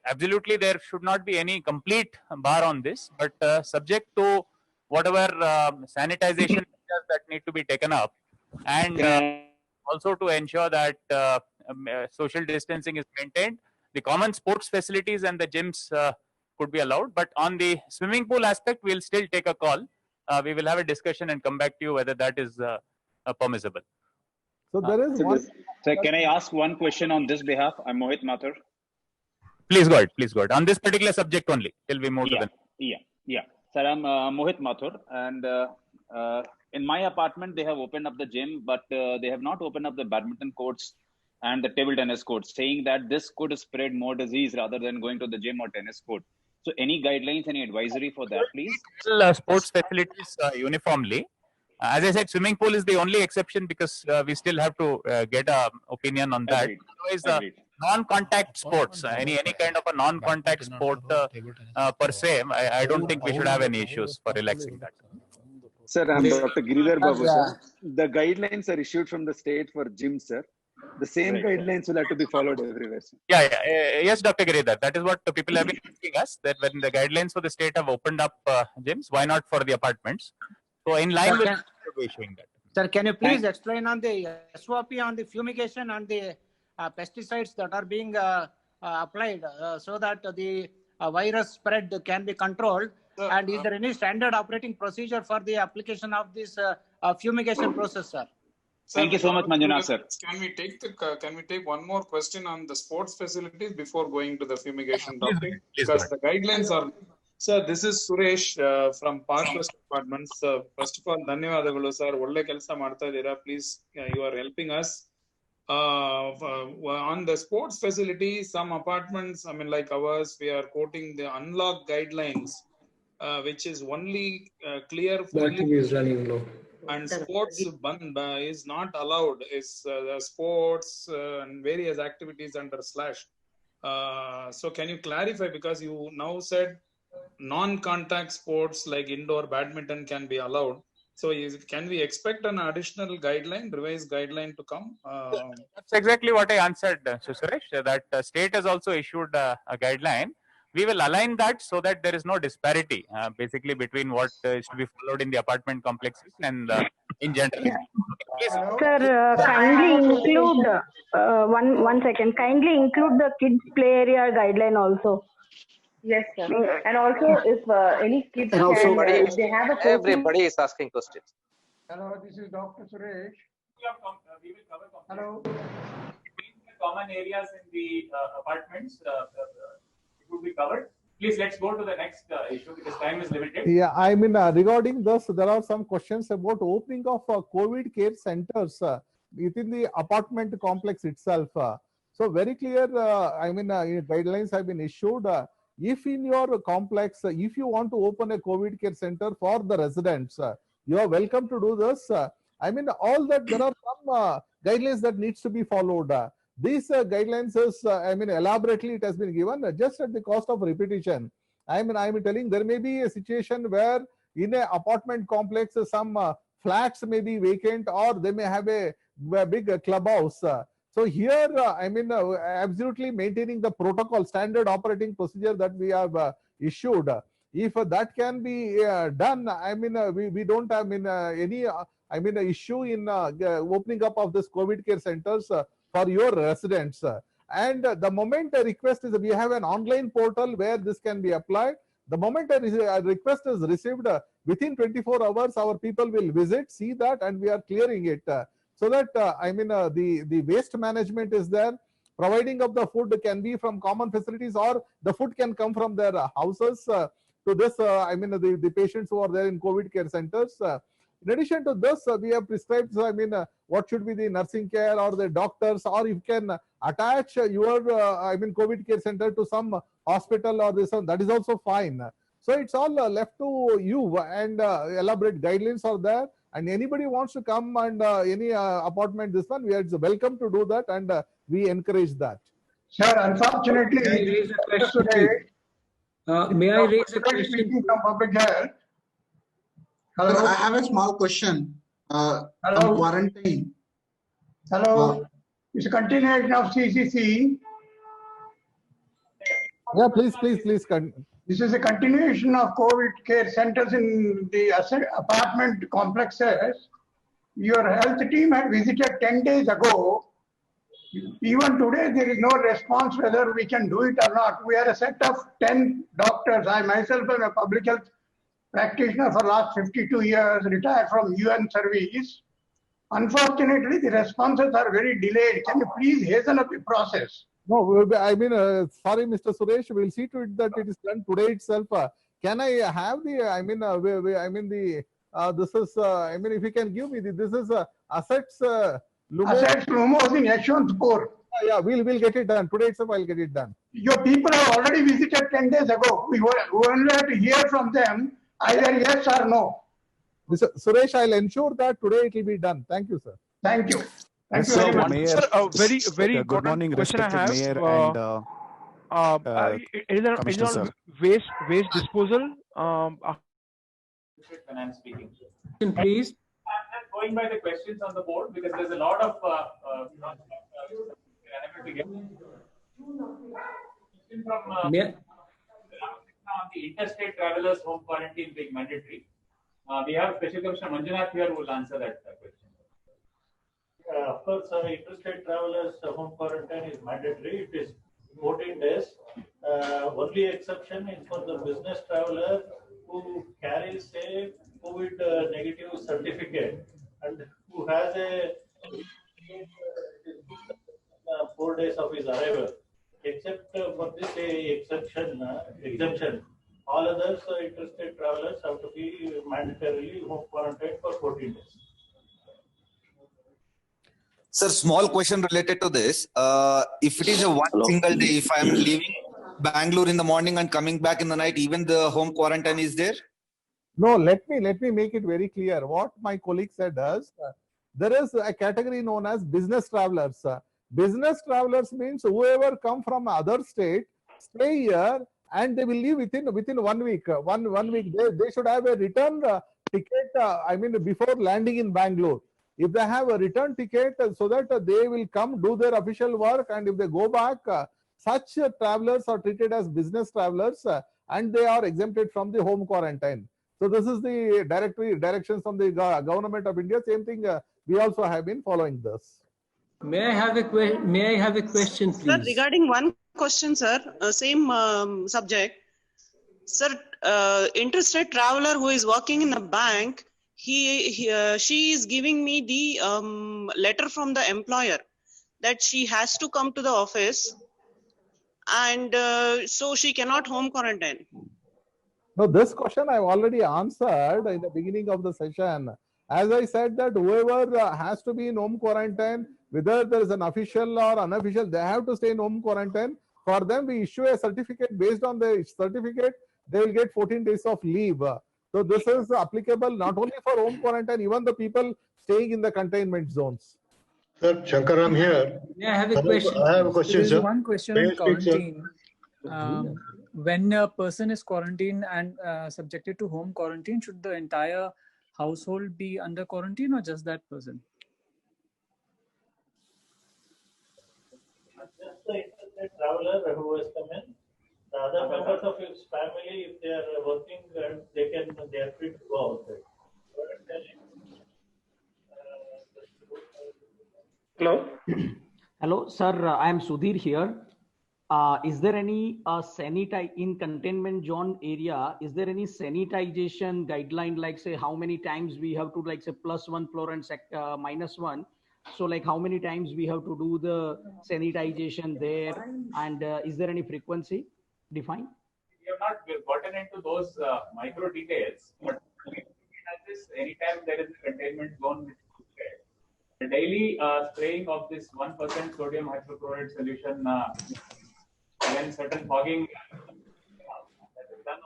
absolutely there should not be any complete bar on this, but subject to whatever sanitization measures that need to be taken up, and also to ensure that social distancing is maintained. The common sports facilities and the gyms could be allowed, but on the swimming pool aspect, we'll still take a call. We will have a discussion and come back to you whether that is permissible. So there is one. Sir, can I ask one question on this behalf? I'm Mohit Mathur. Please go ahead. Please go ahead. On this particular subject only, till we move to the. Yeah. Sir, I'm Mohit Mathur, and in my apartment they have opened up the gym, but they have not opened up the badminton courts and the table tennis courts, saying that this could spread more disease rather than going to the gym or tennis court. So, any guidelines, any advisory for that, please? Sports facilities uniformly. As I said, swimming pool is the only exception because we still have to get an opinion on that. Otherwise, non-contact sports, any kind of a non-contact sport per se, I don't think we should have any issues for relaxing that. Sir, I'm Dr. Giridhar Babu, sir. The guidelines are issued from the state for gyms, sir. The same guidelines will have to be followed everywhere, sir. Yes, Dr. Giridhar. That is what the people have been asking us, that when the guidelines for the state have opened up gyms, why not for the apartments? So in line with issuing that. Sir, can you please explain on the SOP on the fumigation and the pesticides that are being applied so that the virus spread can be controlled? And is there any standard operating procedure for the application of this fumigation process, sir? Thank you so much, Manjunath, sir. Can we take one more question on the sports facilities before going to the fumigation topic? Because the guidelines are. Sir, this is Suresh from Park West Apartments. First of all, ಧನ್ಯವಾದಗಳು sir. ಒಳ್ಳೆ ಕೆಲಸ ಮಾಡ್ತಾ ಇದ್ದೀರಾ. Please, you are helping us. On the sports facility, some apartments, I mean, like ours, we are quoting the unlock guidelines, which is only clear for is running low. And sports is not allowed. Is the sports and various activities under slash. So can you clarify, because you now said non-contact sports like indoor badminton can be allowed. So can we expect an additional guideline, revised guideline to come? That's exactly what I answered, Suresh, that state has also issued a guideline. We will align that so that there is no disparity basically between what is to be followed in the apartment complexes and in general. Sir, kindly include one second. Kindly include the kids play area guideline also. Yes, sir. And also, if any kids and also, if they have a everybody is asking questions. Hello, this is Dr. Suresh. We will cover Hello. Common areas in the apartments. It would be covered. Please, let's go to the next issue because time is limited. Yeah, I mean, regarding this, there are some questions about opening of COVID care centers within the apartment complex itself. So very clear, I mean, guidelines have been issued. If in your complex, if you want to open a COVID care center for the residents, you are welcome to do this. I mean, all that there are some guidelines that needs to be followed. These guidelines is, I mean, elaborately it has been given just at the cost of repetition. I mean, I'm telling there may be a situation where in an apartment complex, some flats may be vacant or they may have a big clubhouse. So here, I mean, absolutely maintaining the protocol, standard operating procedure that we have issued. If that can be done, I mean, we don't have any issue in opening up of this COVID care centers for your residents. And the moment a request is, we have an online portal where this can be applied. The moment a request is received, within 24 hours, our people will visit, see that, and we are clearing it. So that, I mean, the waste management is there. Providing of the food can be from common facilities or the food can come from their houses to this, I mean, the patients who are there in COVID care centers. In addition to this, we have prescribed, I mean, what should be the nursing care or the doctors, or you can attach your, I mean, COVID care center to some hospital or this one, that is also fine. So it's all left to you, and elaborate guidelines are there. And anybody wants to come and any apartment, this one, we are welcome to do that, and we encourage that. Sir, unfortunately, may I raise a question? May I raise a question from public health? Hello. Sir, I have a small question. Hello. On quarantine. Hello. It's a continuation of CCC. Yeah, please. This is a continuation of COVID care centers in the apartment complexes. Your health team had visited 10 days ago. Even today, there is no response whether we can do it or not. We are a set of 10 doctors. I myself am a public health practitioner for last 52 years, retired from UN service. Unfortunately, the responses are very delayed. Can you please hasten up the process? No, sorry, Mr. Suresh, we'll see to it that it is done today itself. Can I have the, this is, if you can give me, this is assets. Assets Lumos in Yeshwanthpur. Yeah, we'll get it done. Today itself, I'll get it done. Your people have already visited 10 days ago. We only have to hear from them either yes or no. Mr. Suresh, I'll ensure that today it will be done. Thank you, sir. Thank you. Thank you So, very much. Mayor, sir, a very good morning, question I have. respected Mayor Is there Commissioner, sir. waste disposal? When I'm speaking. Please. I'm just going by the questions on the board because there's a lot of from on the interstate travelers home quarantine being mandatory. We have Special Commissioner Manjunath here who will answer that question. Of course, interstate travelers home quarantine is mandatory. It is 14 days. Only exception is for the business traveler who carries a COVID negative certificate and who has a 4 days of his arrival. Except for this exemption, all others interstate travelers have to be mandatorily home quarantined for 14 days. Sir, small question related to this. If it is a single day, if I am leaving Bangalore in the morning and coming back in the night, even the home quarantine is there? No, let me make it very clear. What my colleague said is, there is a category known as business travelers. Business travelers means whoever come from other state, stay here, and they will leave within 1 week. One week they should have a return ticket. Before landing in Bangalore, if they have a return ticket, so that they will come do their official work, and if they go back, such travelers are treated as business travelers, and they are exempted from the home quarantine. So this is the directions from the government of India. Same thing. We also have been following this. May I have a question, please? Sir, regarding one question, sir, same subject. Sir, interstate traveler who is working in a bank, she is giving me the letter from the employer that she has to come to the office, and so she cannot home quarantine. No, this question I've already answered in the beginning of the session. As I said that whoever has to be in home quarantine, whether there is an official or unofficial, they have to stay in home quarantine. For them, we issue a certificate. Based on the certificate, they will get 14 days of leave. So this is applicable not only for home quarantine, even the people staying in the containment zones. Sir, Shankaram here. May I have a question? I have a question, There sir. is one question May I on speak, sir? quarantine. When a person is quarantined and subjected to home quarantine, should the entire household be under quarantine or just that person? Just the interstate traveler who has come in. The other members of his family, if they are working, they are free to go outside. Hello. Hello, sir. I am Sudhir here. Is there any in containment zone area? Is there any sanitization guideline, like say how many times we have to, like say +1 floor and -1? So like how many times we have to do the sanitization there, and is there any frequency defined? We have not gotten into those micro details, but anytime there is a containment zone, the daily spraying of this 1% sodium hypochlorite solution when certain fogging that is done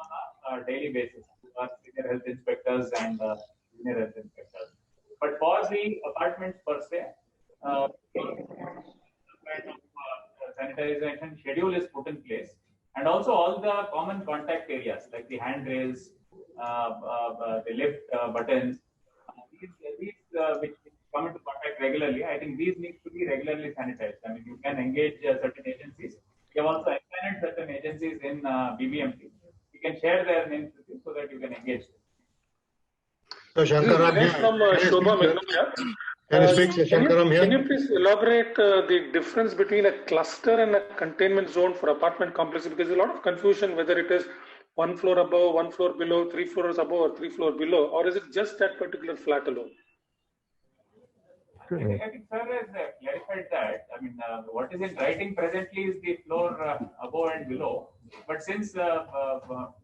on a daily basis by senior health inspectors and junior health inspectors. But for the apartments per se, kind of sanitization schedule is put in place, and also all the common contact areas like the handrails, the lift buttons, these which come into contact regularly. I think these need to be regularly sanitized. I mean, you can engage certain agencies. We have also examined certain agencies agencies in BBMP. You can share their names with you so that you can engage them. So Shankaram here. From Shobha Meghna. Can you speak, Shankaram here? Can you please elaborate the difference between a cluster and a containment zone for apartment complexes? Because there's a lot of confusion whether it is 1 floor above, 1 floor below, 3 floors above, or 3 floors below, or is it just that particular flat alone? I think sir has clarified that. I mean, what is in writing presently is the floor above and below. But since Honorable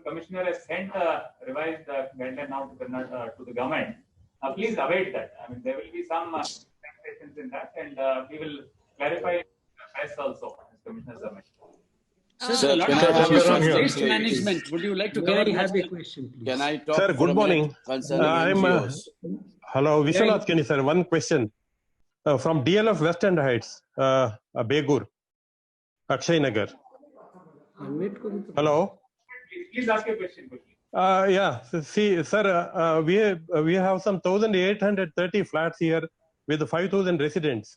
Commissioner has sent a revised guideline now to the government, please await that. I mean, there will be some clarifications in that, and we will clarify press also, as Commissioner submitted. Sir, a lot of questions on waste management. Would you like to I have a question, please. Can I talk? Sir, good morning. I'm hello, Vishwanath Kenny, sir. One question from DLF West End Heights, Begur, Akshay Nagar. Hello. Please ask a question quickly. Yeah. See, sir, we have some 1,830 flats here with 5,000 residents.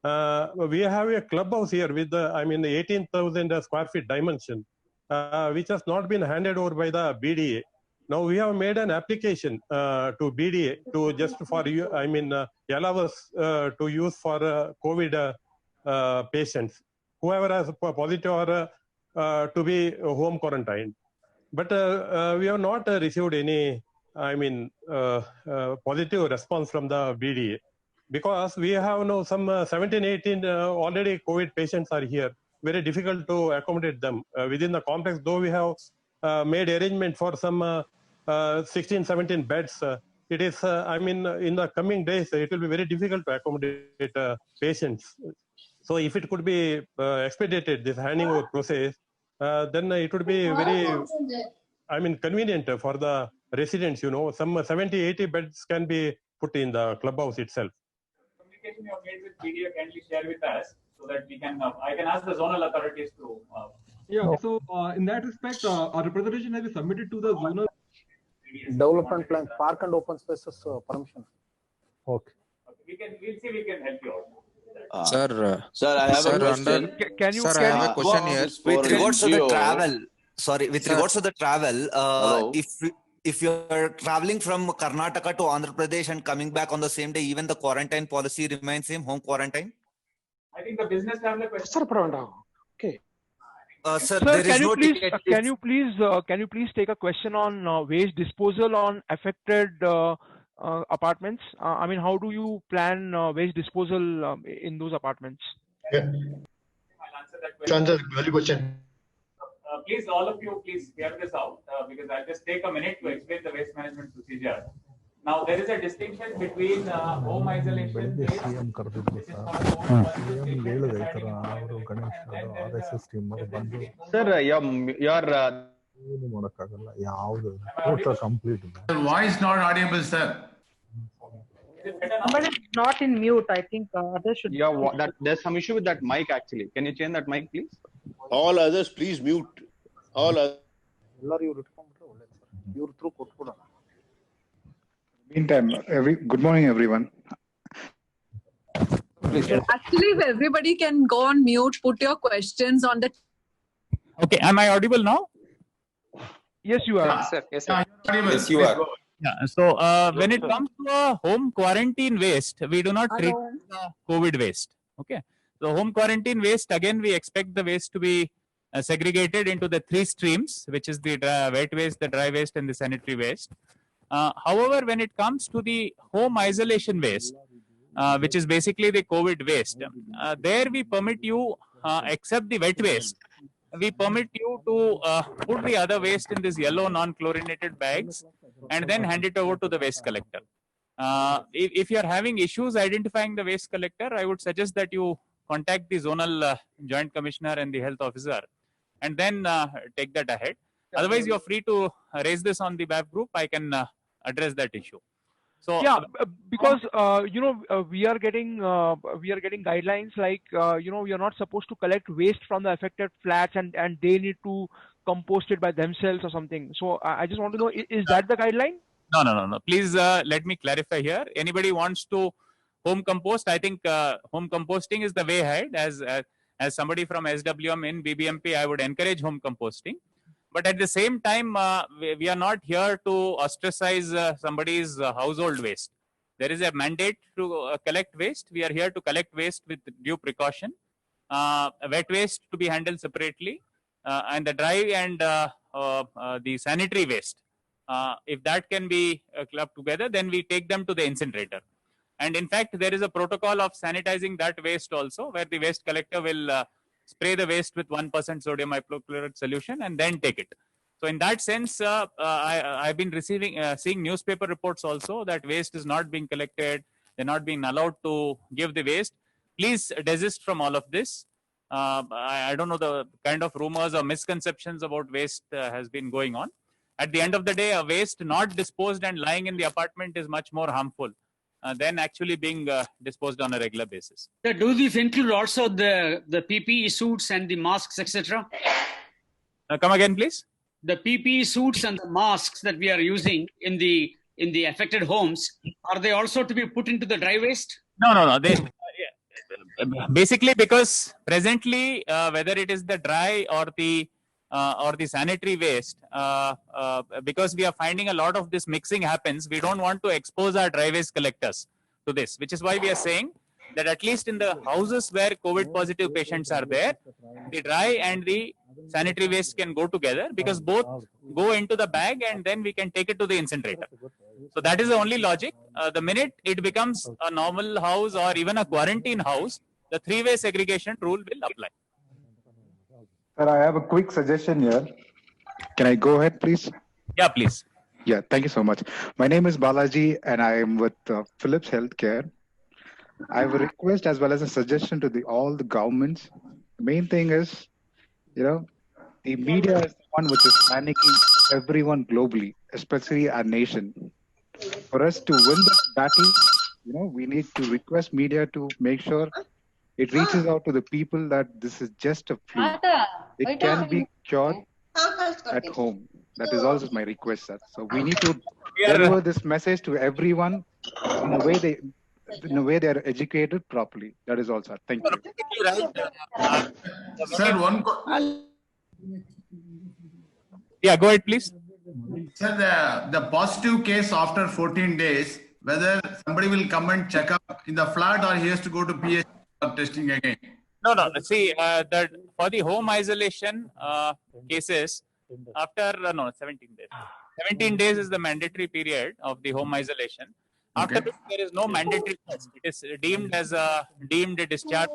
We have a clubhouse here with the 18,000 square feet dimension, which has not been handed over by the BDA. Now we have made an application to BDA to just for allow us to use for COVID patients, whoever has positive or to be home quarantined. But we have not received any, positive response from the BDA. Because we have now some 17, 18 already COVID patients are here. Very difficult to accommodate them within the complex. Though we have made arrangement for some 16, 17 beds. It is, in the coming days, it will be very difficult to accommodate patients. So if it could be expedited, this handing over process, then it would be very, convenient for the residents, some 70, 80 beds can be put in the clubhouse itself. Communication you have made with BDA, kindly share with us so that we can, I can ask the zonal authorities to. So in that respect, our representation has been submitted to the zonal development plan, park and open spaces permission. Okay. We'll see we can help you out. Sir, I have a question. Can you? I have a question here. With regards to the travel, with regards to the travel, if you're traveling from Karnataka to Andhra Pradesh and coming back on the same day, even the quarantine policy remains same, home quarantine? I think the business traveler question. Okay. Sir, can you please take a question on waste disposal on affected apartments? How do you plan waste disposal in those apartments? Yeah. I'll answer that question. Answer very question. Please, all of you, please hear this out because I'll just take a minute to explain the waste management procedure. Now, there is a distinction between home isolation waste, which is Sir, your voice not audible, sir. Somebody is not in mute. I think others should. There's some issue with that mic actually. Can you change that mic, please? All others, please mute. All others. Meantime, good morning, everyone. Actually, if everybody can go on mute, put your questions on the. Okay, am I audible now? Yes, you are. Yes, sir. Yes, sir. Yes, you are. Yeah. So when it comes to a home quarantine waste, we do not treat the COVID waste. Okay. So home quarantine waste, again, we expect the waste to be segregated into the 3 streams, which is the wet waste, the dry waste, and the sanitary waste. However, when it comes to the home isolation waste, which is basically the COVID waste, there we permit you, except the wet waste, we permit you to put the other waste in these yellow non-chlorinated bags and then hand it over to the waste collector. If you are having issues identifying the waste collector, I would suggest that you contact the zonal joint commissioner and the health officer and then take that ahead. Otherwise, you are free to raise this on the BAF group. I can address that issue. So yeah, because we are getting guidelines like we are not supposed to collect waste from the affected flats and they need to compost it by themselves or something. So I just want to know, is that the guideline? No. Please let me clarify here. Anybody wants to home compost? I think home composting is the way ahead. As As somebody from SWM in BBMP, I would encourage home composting. But at the same time, we are not here to ostracize somebody's household waste. There is a mandate to collect waste. We are here to collect waste with due precaution. Wet waste to be handled separately, and the dry and the sanitary waste. If that can be clubbed together, then we take them to the incinerator. And in fact, there is a protocol of sanitizing that waste also, where the waste collector will spray the waste with 1% sodium hypochlorite solution and then take it. So in that sense, I've been seeing newspaper reports also that waste is not being collected. They're not being allowed to give the waste. Please desist from all of this. I don't know the kind of rumors or misconceptions about waste has been going on. At the end of the day, a waste not disposed and lying in the apartment is much more harmful than actually being disposed on a regular basis. Do these include also the PPE suits and the masks, etc.? Come again, please. The PPE suits and the masks that we are using in the affected homes, are they also to be put into the dry waste? No. They basically, because presently, whether it is the dry or the sanitary waste, because we are finding a lot of this mixing happens, we don't want to expose our dry waste collectors to this, which is why we are saying that at least in the houses where COVID positive patients are there, the dry and the sanitary waste can go together, because both go into the bag and then we can take it to the incinerator. So that is the only logic. The minute it becomes a normal house or even a quarantine house, the three-way segregation rule will apply. Sir, I have a quick suggestion here. Can I go ahead, please? Yeah, please. Yeah, thank you so much. My name is Balaji and I am with Philips Healthcare. I have a request as well as a suggestion to all the governments. The main thing is, the media is the one which is panicking everyone globally, especially our nation. For us to win this battle, we need to request media to make sure it reaches out to the people that this is just a flu. It can be cured at home. That is also my request, sir. So we need to deliver this message to everyone in a way they are educated properly. That is all, sir. Thank you. Sir, Yeah, go ahead, please. Sir, the positive case after 14 days, whether somebody will come and check up in the flat or he has to go to PH testing again? No. See, that for the home isolation cases, after 17 days. 17 days is the mandatory period of the home isolation. After this, there is no mandatory test. It is deemed as a discharge.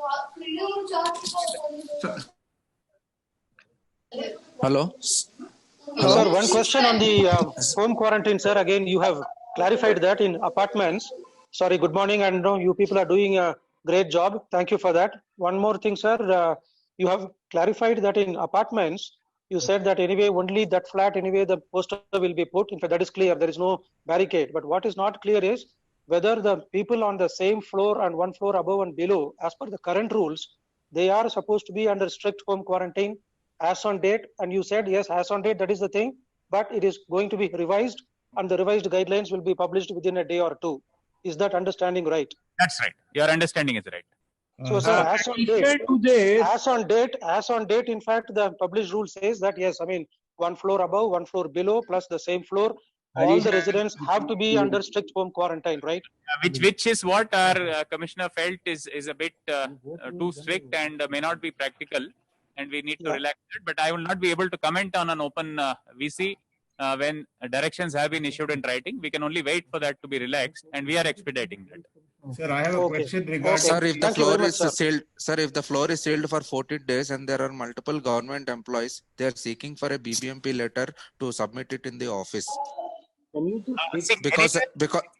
Hello. Sir, one question on the home quarantine, sir. Again, you have clarified that in apartments. Sorry, good morning, and you people are doing a great job. Thank you for that. One more thing, sir. You have clarified that in apartments, you said that anyway, only that flat, anyway, the poster will be put. In fact, that is clear. There is no barricade. But what is not clear is whether the people on the same floor and one floor above and below, as per the current rules, they are supposed to be under strict home quarantine as on date. And you said, yes, as on date, that is the thing. But it is going to be revised, and the revised guidelines will be published within a day or two. Is that understanding right? That's right. Your understanding is right. So, sir, as on date, in fact, the published rule says that, yes, I mean, one floor above, one floor below, plus the same floor, all the residents have to be under strict home quarantine, right? Which is what our commissioner felt is a bit too strict and may not be practical, and we need to relax it. But I will not be able to comment on an open VC when directions have been issued in writing. We can only wait for that to be relaxed, and we are expediting that. Sir, I have a question regarding. Sir, if the floor is sealed, if the floor is sealed for 14 days and there are multiple government employees, they are seeking for a BBMP letter to submit it in the office.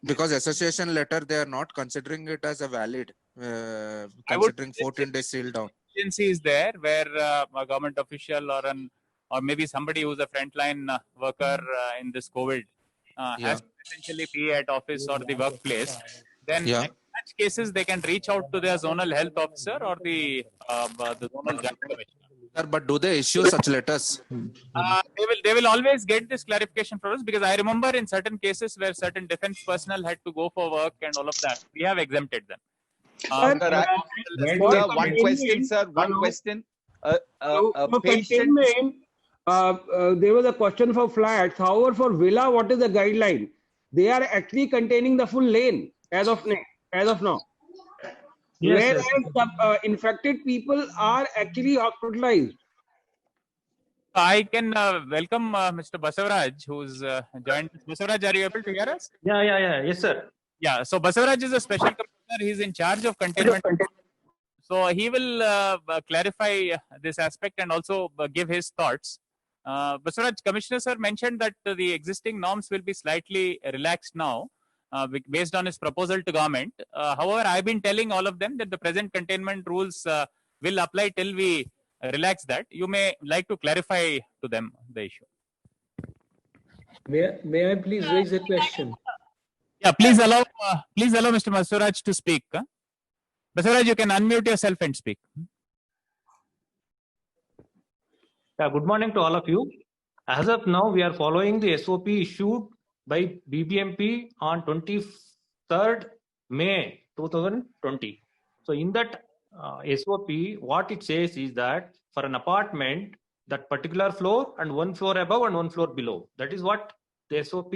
Because association letter, they are not considering it as a valid, considering 14 days sealed down. Agency is there where a government official or maybe somebody who's a frontline worker in this COVID has to essentially be at office or the workplace. Then in such cases, they can reach out to their zonal health officer or the zonal joint commissioner. Sir, but do they issue such letters? They will always get this clarification from us, because I remember in certain cases where certain defense personnel had to go for work and all of that, we have exempted them. One question, sir. One question. For Patient. containment, there was a question for flats. However, for villa, what is the guideline? They are actually containing the full lane as of now. Yes, Whereas the infected people are actually hospitalized. I can welcome Mr. Basavaraj, who's joined. Basavaraj, are you able to hear us? Yeah. Yes, sir. Yeah. So Basavaraj is a special commissioner. He's in charge of containment. So he will clarify this aspect and also give his thoughts. Basavaraj, Commissioner sir mentioned that the existing norms will be slightly relaxed now based on his proposal to government. However, I've been telling all of them that the present containment rules will apply till we relax that. You may like to clarify to them the issue. May I please raise a question? Yeah, please allow Mr. Basavaraj to speak. Basavaraj, you can unmute yourself and speak. Yeah, good morning to all of you. As of now, we are following the SOP issued by BBMP on 23rd May 2020. So in that SOP, what it says is that for an apartment, that particular floor and one floor above and one floor below. That is what the SOP,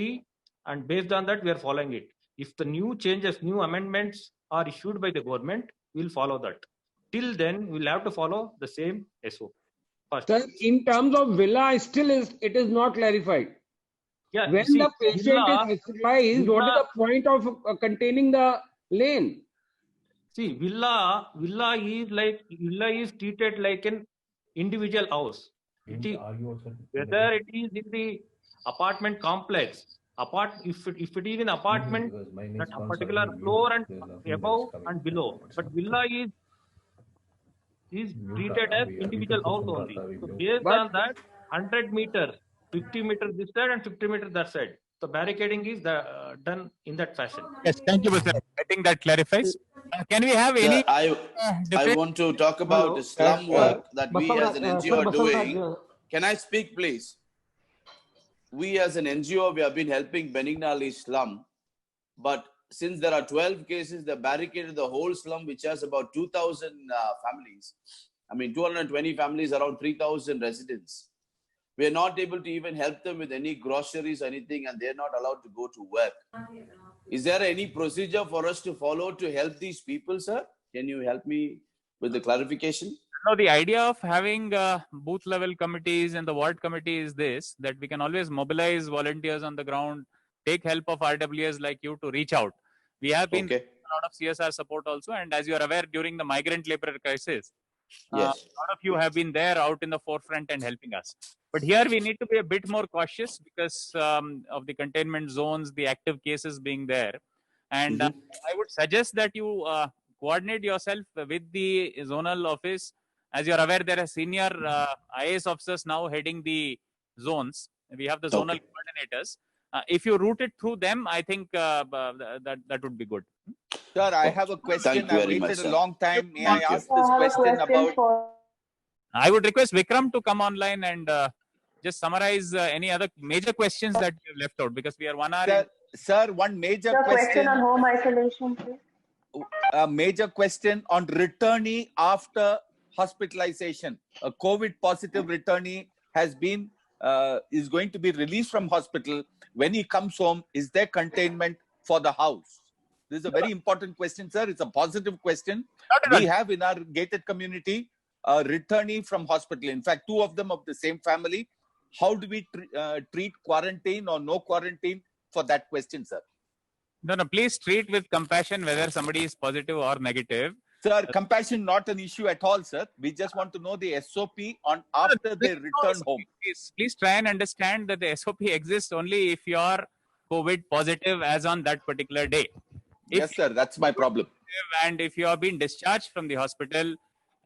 and based on that, we are following it. If the new changes, new amendments are issued by the government, we'll follow that. Till then, we'll have to follow the same SOP. Sir, in terms of villa, it is not clarified. Yeah, when the patient is hospitalized, what is the point of containing the lane? See, villa is treated like an individual house. Whether it is in the apartment complex, if it is in apartment, that a particular floor and above and below. But villa is treated as individual house only. So based on that, 100 meters, 50 meters this side and 50 meters that side. So barricading is done in that fashion. Yes, thank you, Mr. I think that clarifies. Can we have any? I want to talk about the slum work that we as an NGO are doing. Can I speak, please? We as an NGO, we have been helping Benignali slum, but since there are 12 cases, they barricaded the whole slum, which has about 2,000 families. I mean, 220 families, around 3,000 residents. We are not able to even help them with any groceries or anything, and they're not allowed to go to work. Is there any procedure for us to follow to help these people, sir? Can you help me with the clarification? No, the idea of having booth level committees and the ward committee is this, that we can always mobilize volunteers on the ground, take help of RWS like you to reach out. We have been a lot of CSR support also, and as you are aware, during the migrant labor crisis, a lot of you have been there out in the forefront and helping us. But here we need to be a bit more cautious because of the containment zones, the active cases being there. And I would suggest that you coordinate yourself with the zonal office. As you're aware, there are senior IAS officers now heading the zones. We have the zonal coordinators. If you route it through them, I think that would be good. Sir, I have a question. I waited a long time. May I ask this question about? I would request Vikram to come online and just summarize any other major questions that we have left out, because we are 1 hour. Sir, one major question on home isolation, please. A major question on returnee after hospitalization. A COVID positive returnee is going to be released from hospital. When he comes home, is there containment for the house? This is a very important question, sir. It's a positive question. We have in our gated community a returnee from hospital. In fact, 2 of them of the same family. How do we treat quarantine or no quarantine for that question, sir? No, please treat with compassion whether somebody is positive or negative. Sir, compassion not an issue at all, sir. We just want to know the SOP on after they return home. Please try and understand that the SOP exists only if you are COVID positive as on that particular day. Yes, sir. That's my problem. And if you have been discharged from the hospital,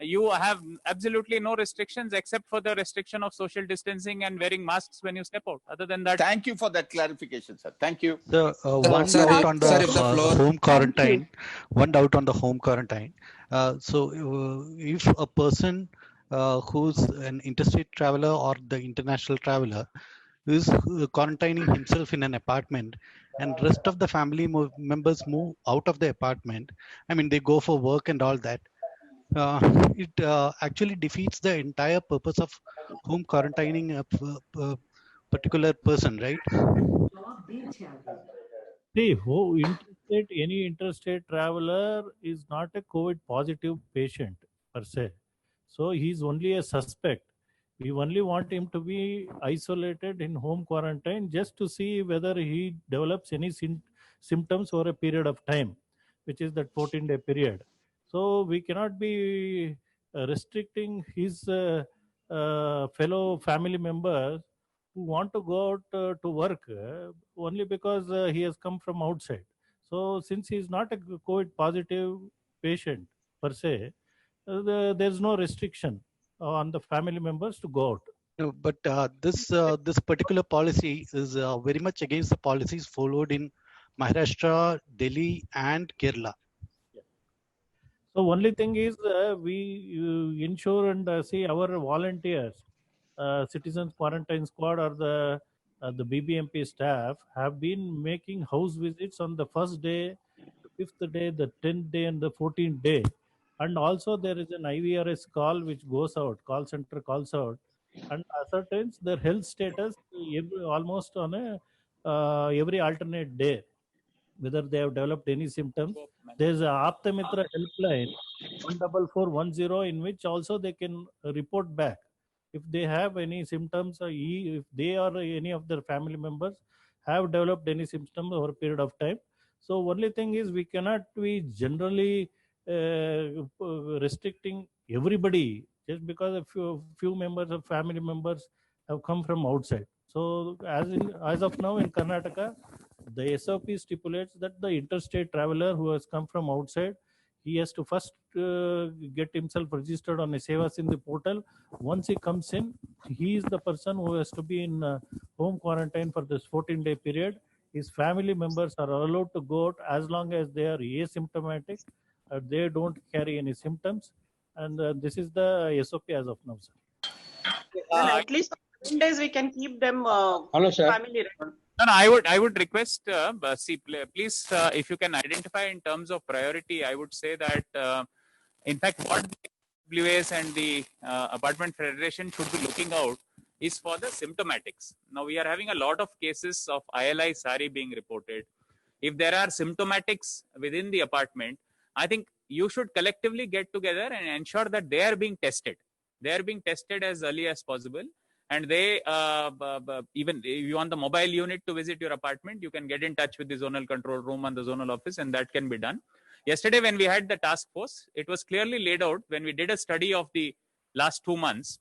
you have absolutely no restrictions except for the restriction of social distancing and wearing masks when you step out. Other than that, thank you for that clarification, sir. Thank you. One doubt on the home quarantine. One doubt on the home quarantine. So, if a person who's an interstate traveler or the international traveler is quarantining himself in an apartment, and rest of the family members move out of the apartment, I mean, they go for work and all that, it actually defeats the entire purpose of home quarantining a particular person, right? See, any interstate traveler is not a COVID positive patient per se. So he's only a suspect. We only want him to be isolated in home quarantine just to see whether he develops any symptoms over a period of time, which is that 14-day period. So we cannot be restricting his fellow family members who want to go out to work only because he has come from outside. So since he is not a COVID positive patient per se, there's no restriction on the family members to go out. No, but this particular policy is very much against the policies followed in Maharashtra, Delhi, and Kerala. So only thing is we ensure and see our volunteers, Citizens Quarantine Squad or the BBMP staff have been making house visits on the first day, the 5th day, the 10th day, and the 14th day. And also there is an IVRS call which goes out, call center calls out, and ascertains their health status almost on a every alternate day, whether they have developed any symptoms. There's a Aapta Mitra helpline 14410 in which also they can report back if they have any symptoms, or if they or any of their family members have developed any symptoms over a period of time. So only thing is we cannot be generally restricting everybody just because a few members of family members have come from outside. So as of now in Karnataka, the SOP stipulates that the interstate traveler who has come from outside, he has to first get himself registered on a Seva Sindhu portal. Once he comes in, he is the person who has to be in home quarantine for this 14-day period. His family members are allowed to go out as long as they are asymptomatic, they don't carry any symptoms, and this is the SOP as of now, sir. At least 10 days we can keep them family. No, I would request, please, if you can identify in terms of priority, I would say that, in fact, what the WAS and the Apartment Federation should be looking out is for the symptomatics. Now, we are having a lot of cases of ILI SARI being reported. If there are symptomatics within the apartment, I think you should collectively get together and ensure that they are being tested. They are being tested as early as possible. And they, even if you want the mobile unit to visit your apartment, you can get in touch with the zonal control room and the zonal office, and that can be done. Yesterday, when we had the task force, it was clearly laid out when we did a study of the last 2 months.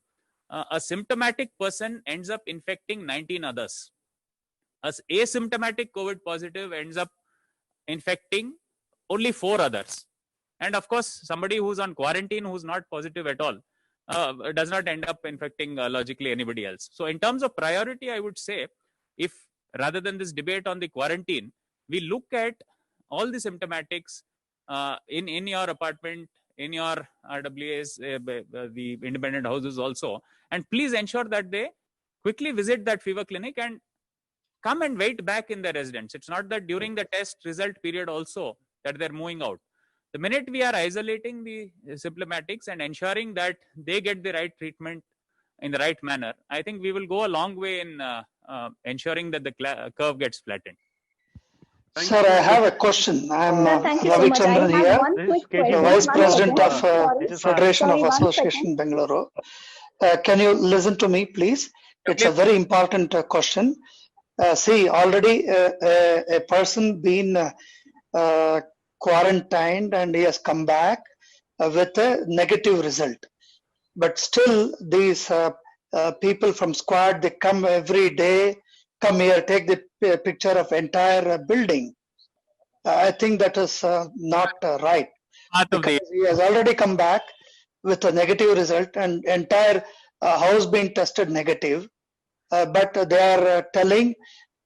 A symptomatic person ends up infecting 19 others. As asymptomatic COVID positive ends up infecting only 4 others. And of course, somebody who's on quarantine, who's not positive at all, does not end up infecting logically anybody else. So in terms of priority, I would say, if rather than this debate on the quarantine, we look at all the symptomatics in your apartment, in your RWAs, the independent houses also, and please ensure that they quickly visit that fever clinic and come and wait back in their residence. It's not that during the test result period also that they're moving out. The minute we are isolating the symptomatics and ensuring that they get the right treatment in the right manner, I think we will go a long way in ensuring that the curve gets flattened. Sir, I have a question. I am Ravi Chandran here, the Vice President of Federation of Association Bengaluru. Can you listen to me, please? It's a very important question. See, already a person been quarantined and he has come back with a negative result. But still, these people from squad, they come every day, come here, take the picture of entire building. I think that is not right. Because he has already come back with a negative result and entire house being tested negative. But they are telling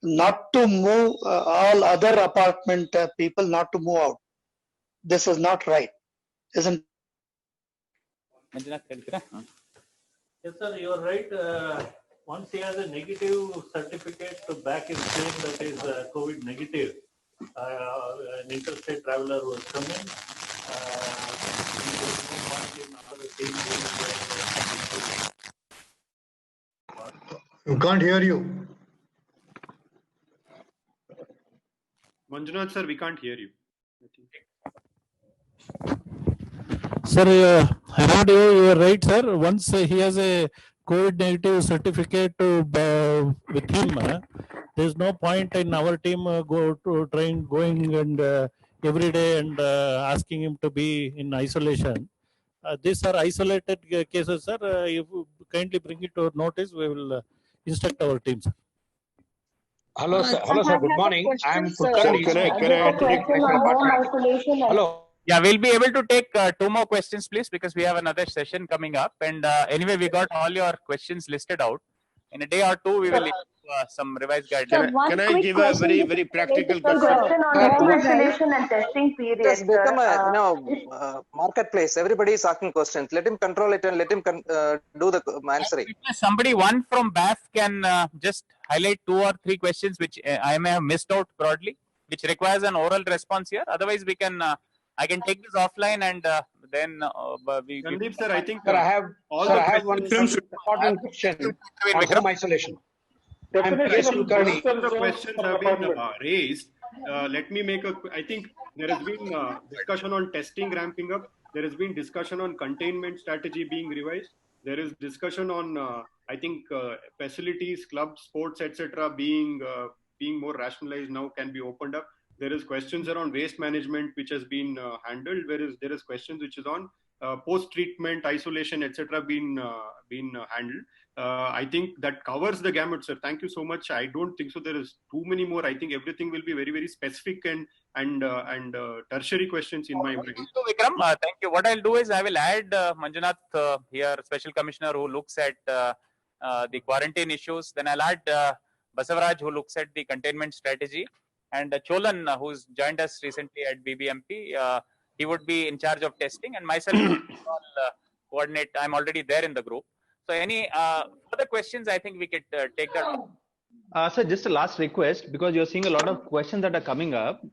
not to move all other apartment people not to move out. This is not right, isn't Yes, sir, you are right. once he has a negative certificate back in saying that is COVID negative, an interstate traveler was coming. We can't hear you. Manjunath sir, we can't hear you. Sir, I heard you are right, sir. Once he has a COVID negative certificate with him, there's no point in our team going and every day and asking him to be in isolation. These are isolated cases, sir. If you kindly bring it to our notice, we will instruct our team, sir. Hello, sir. Hello, sir. Good morning. I am Can I take Hello. Yeah, we'll be able to take 2 more questions, please, because we have another session coming up. And anyway, we got all your questions listed out. In a day or 2, we will issue some revised guidelines. Can I give a very, very practical question on home isolation and testing period? It has become a marketplace. Everybody is asking questions. Let him control it and let him do the answering. Somebody, one from BAF, can just highlight 2 or 3 questions which I may have missed out broadly, which requires an oral response here. Otherwise, we can. I can take this offline and then Sandeep sir, I think I have one important question on home isolation. The questions have been raised. Let me make I think there has been discussion on testing ramping up. There has been discussion on containment strategy being revised. There is discussion on, I think, facilities, clubs, sports, etc. being more rationalized now, can be opened up. There is questions around waste management which has been handled. There is questions which is on post-treatment, isolation, etc. been handled. I think that covers the gamut, sir. Thank you so much. I don't think so. There is too many more. I think everything will be very, very specific and tertiary questions in my mind. Vikram, thank you. What I'll do is I will add Manjunath here, Special Commissioner, who looks at the quarantine issues. Then I'll add Basavaraj, who looks at the containment strategy. And Cholan, who's joined us recently at BBMP, he would be in charge of testing, and myself will coordinate. I'm already there in the group. So any further questions, I think we could take that. Sir, just a last request, because you're seeing a lot of questions that are coming up.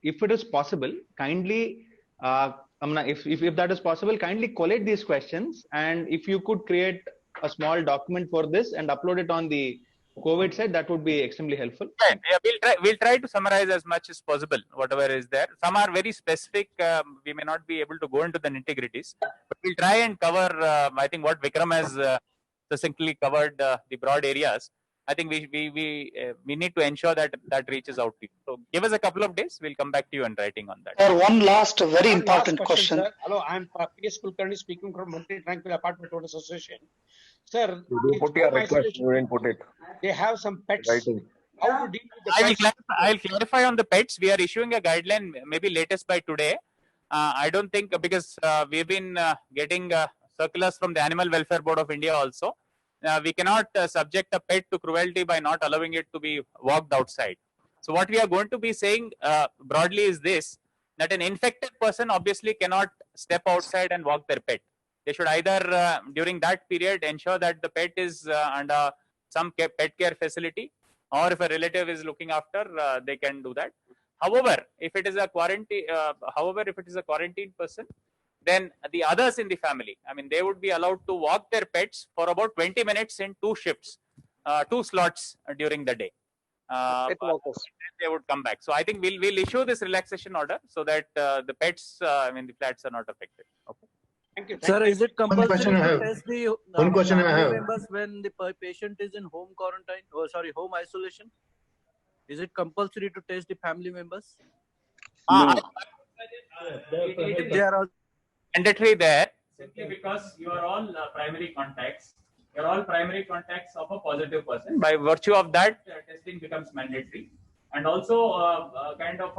If it is possible, kindly, if that is possible, kindly collate these questions. And if you could create a small document for this and upload it on the COVID side, that would be extremely helpful. Yeah, we'll try to summarize as much as possible, whatever is there. Some are very specific. We may not be able to go into the nitty-gritties, but we'll try and cover, I think, what Vikram has succinctly covered, the broad areas. I think we need to ensure that reaches out to you. So give us a couple of days. We'll come back to you in writing on that. One last very important question. Hello, I'm P.S. Kulkarni speaking from Monte Tranquil Apartment Owners Association. Sir, you put your request, you didn't put it. They have some pets. Writing. How to deal with the pets? I'll clarify on the pets. We are issuing a guideline maybe latest by today. I don't think, because we've been getting circulars from the Animal Welfare Board of India also. We cannot subject a pet to cruelty by not allowing it to be walked outside. So what we are going to be saying broadly is this, that an infected person obviously cannot step outside and walk their pet. They should either during that period ensure that the pet is under some pet care facility, or if a relative is looking after, they can do that. However, if it is a quarantine person, then the others in the family, I mean, they would be allowed to walk their pets for about 20 minutes in 2 shifts, 2 slots during the day. They would come back. So I think we'll issue this relaxation order so that the pets, the flats are not affected. Okay. Thank you. Sir, is it compulsory to test the family members when the patient is in home quarantine? Home isolation? Is it compulsory to test the family members? They are all mandatory there, simply because you are all primary contacts. You are all primary contacts of a positive person. By virtue of that, testing becomes mandatory. And also, kind of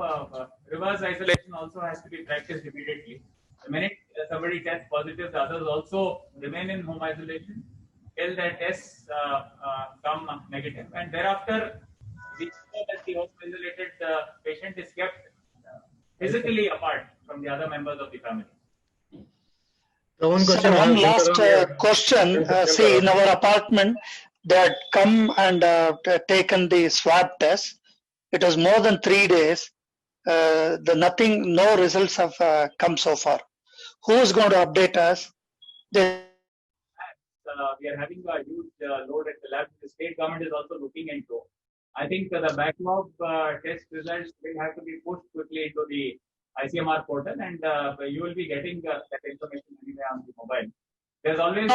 reverse isolation also has to be practiced immediately. The minute somebody tests positive, the others also remain in home isolation till their tests come negative. And thereafter, we know that the home isolated patient is kept physically apart from the other members of the family. One last question. See, in our apartment, they had come and taken the swab test. It was more than 3 days. No results have come so far. Who is going to update us? We are having a huge load at the lab. The state government is also looking into. I think the backlog test results will have to be pushed quickly into the ICMR portal, and you will be getting that information anyway on the mobile. There's always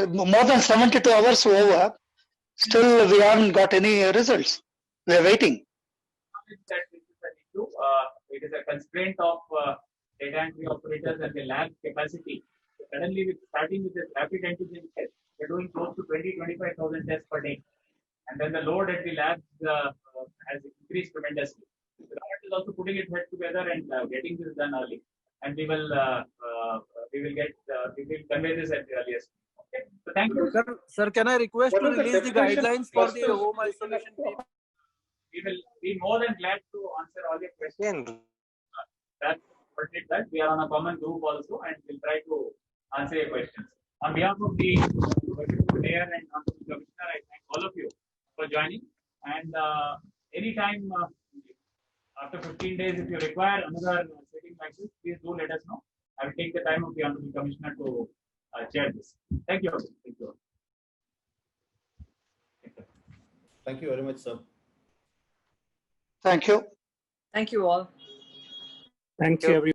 more than 72 hours over. Still, we haven't got any results. We are waiting. That this is an issue. It is a constraint of data entry operators and the lab capacity. So suddenly, starting with this rapid antigen test, we're doing close to 20-25,000 tests per day. And then the load at the labs has increased tremendously. The government is also putting its head together and getting this done early. And we will convey this at the earliest. Okay. So thank you. Sir, can I request to release the guidelines for the home isolation people? We will be more than glad to answer all your questions. That's that. We are on a common group also, and we'll try to answer your questions. On behalf of the Mayor and Honorable Commissioner, I thank all of you for joining. And anytime after 15 days, if you require another sitting like this, please do let us know. I will take the time of the Honorable Commissioner to chair this. Thank you. Thank you. Thank you very much, sir. Thank you. Thank you all. Thank you, everyone.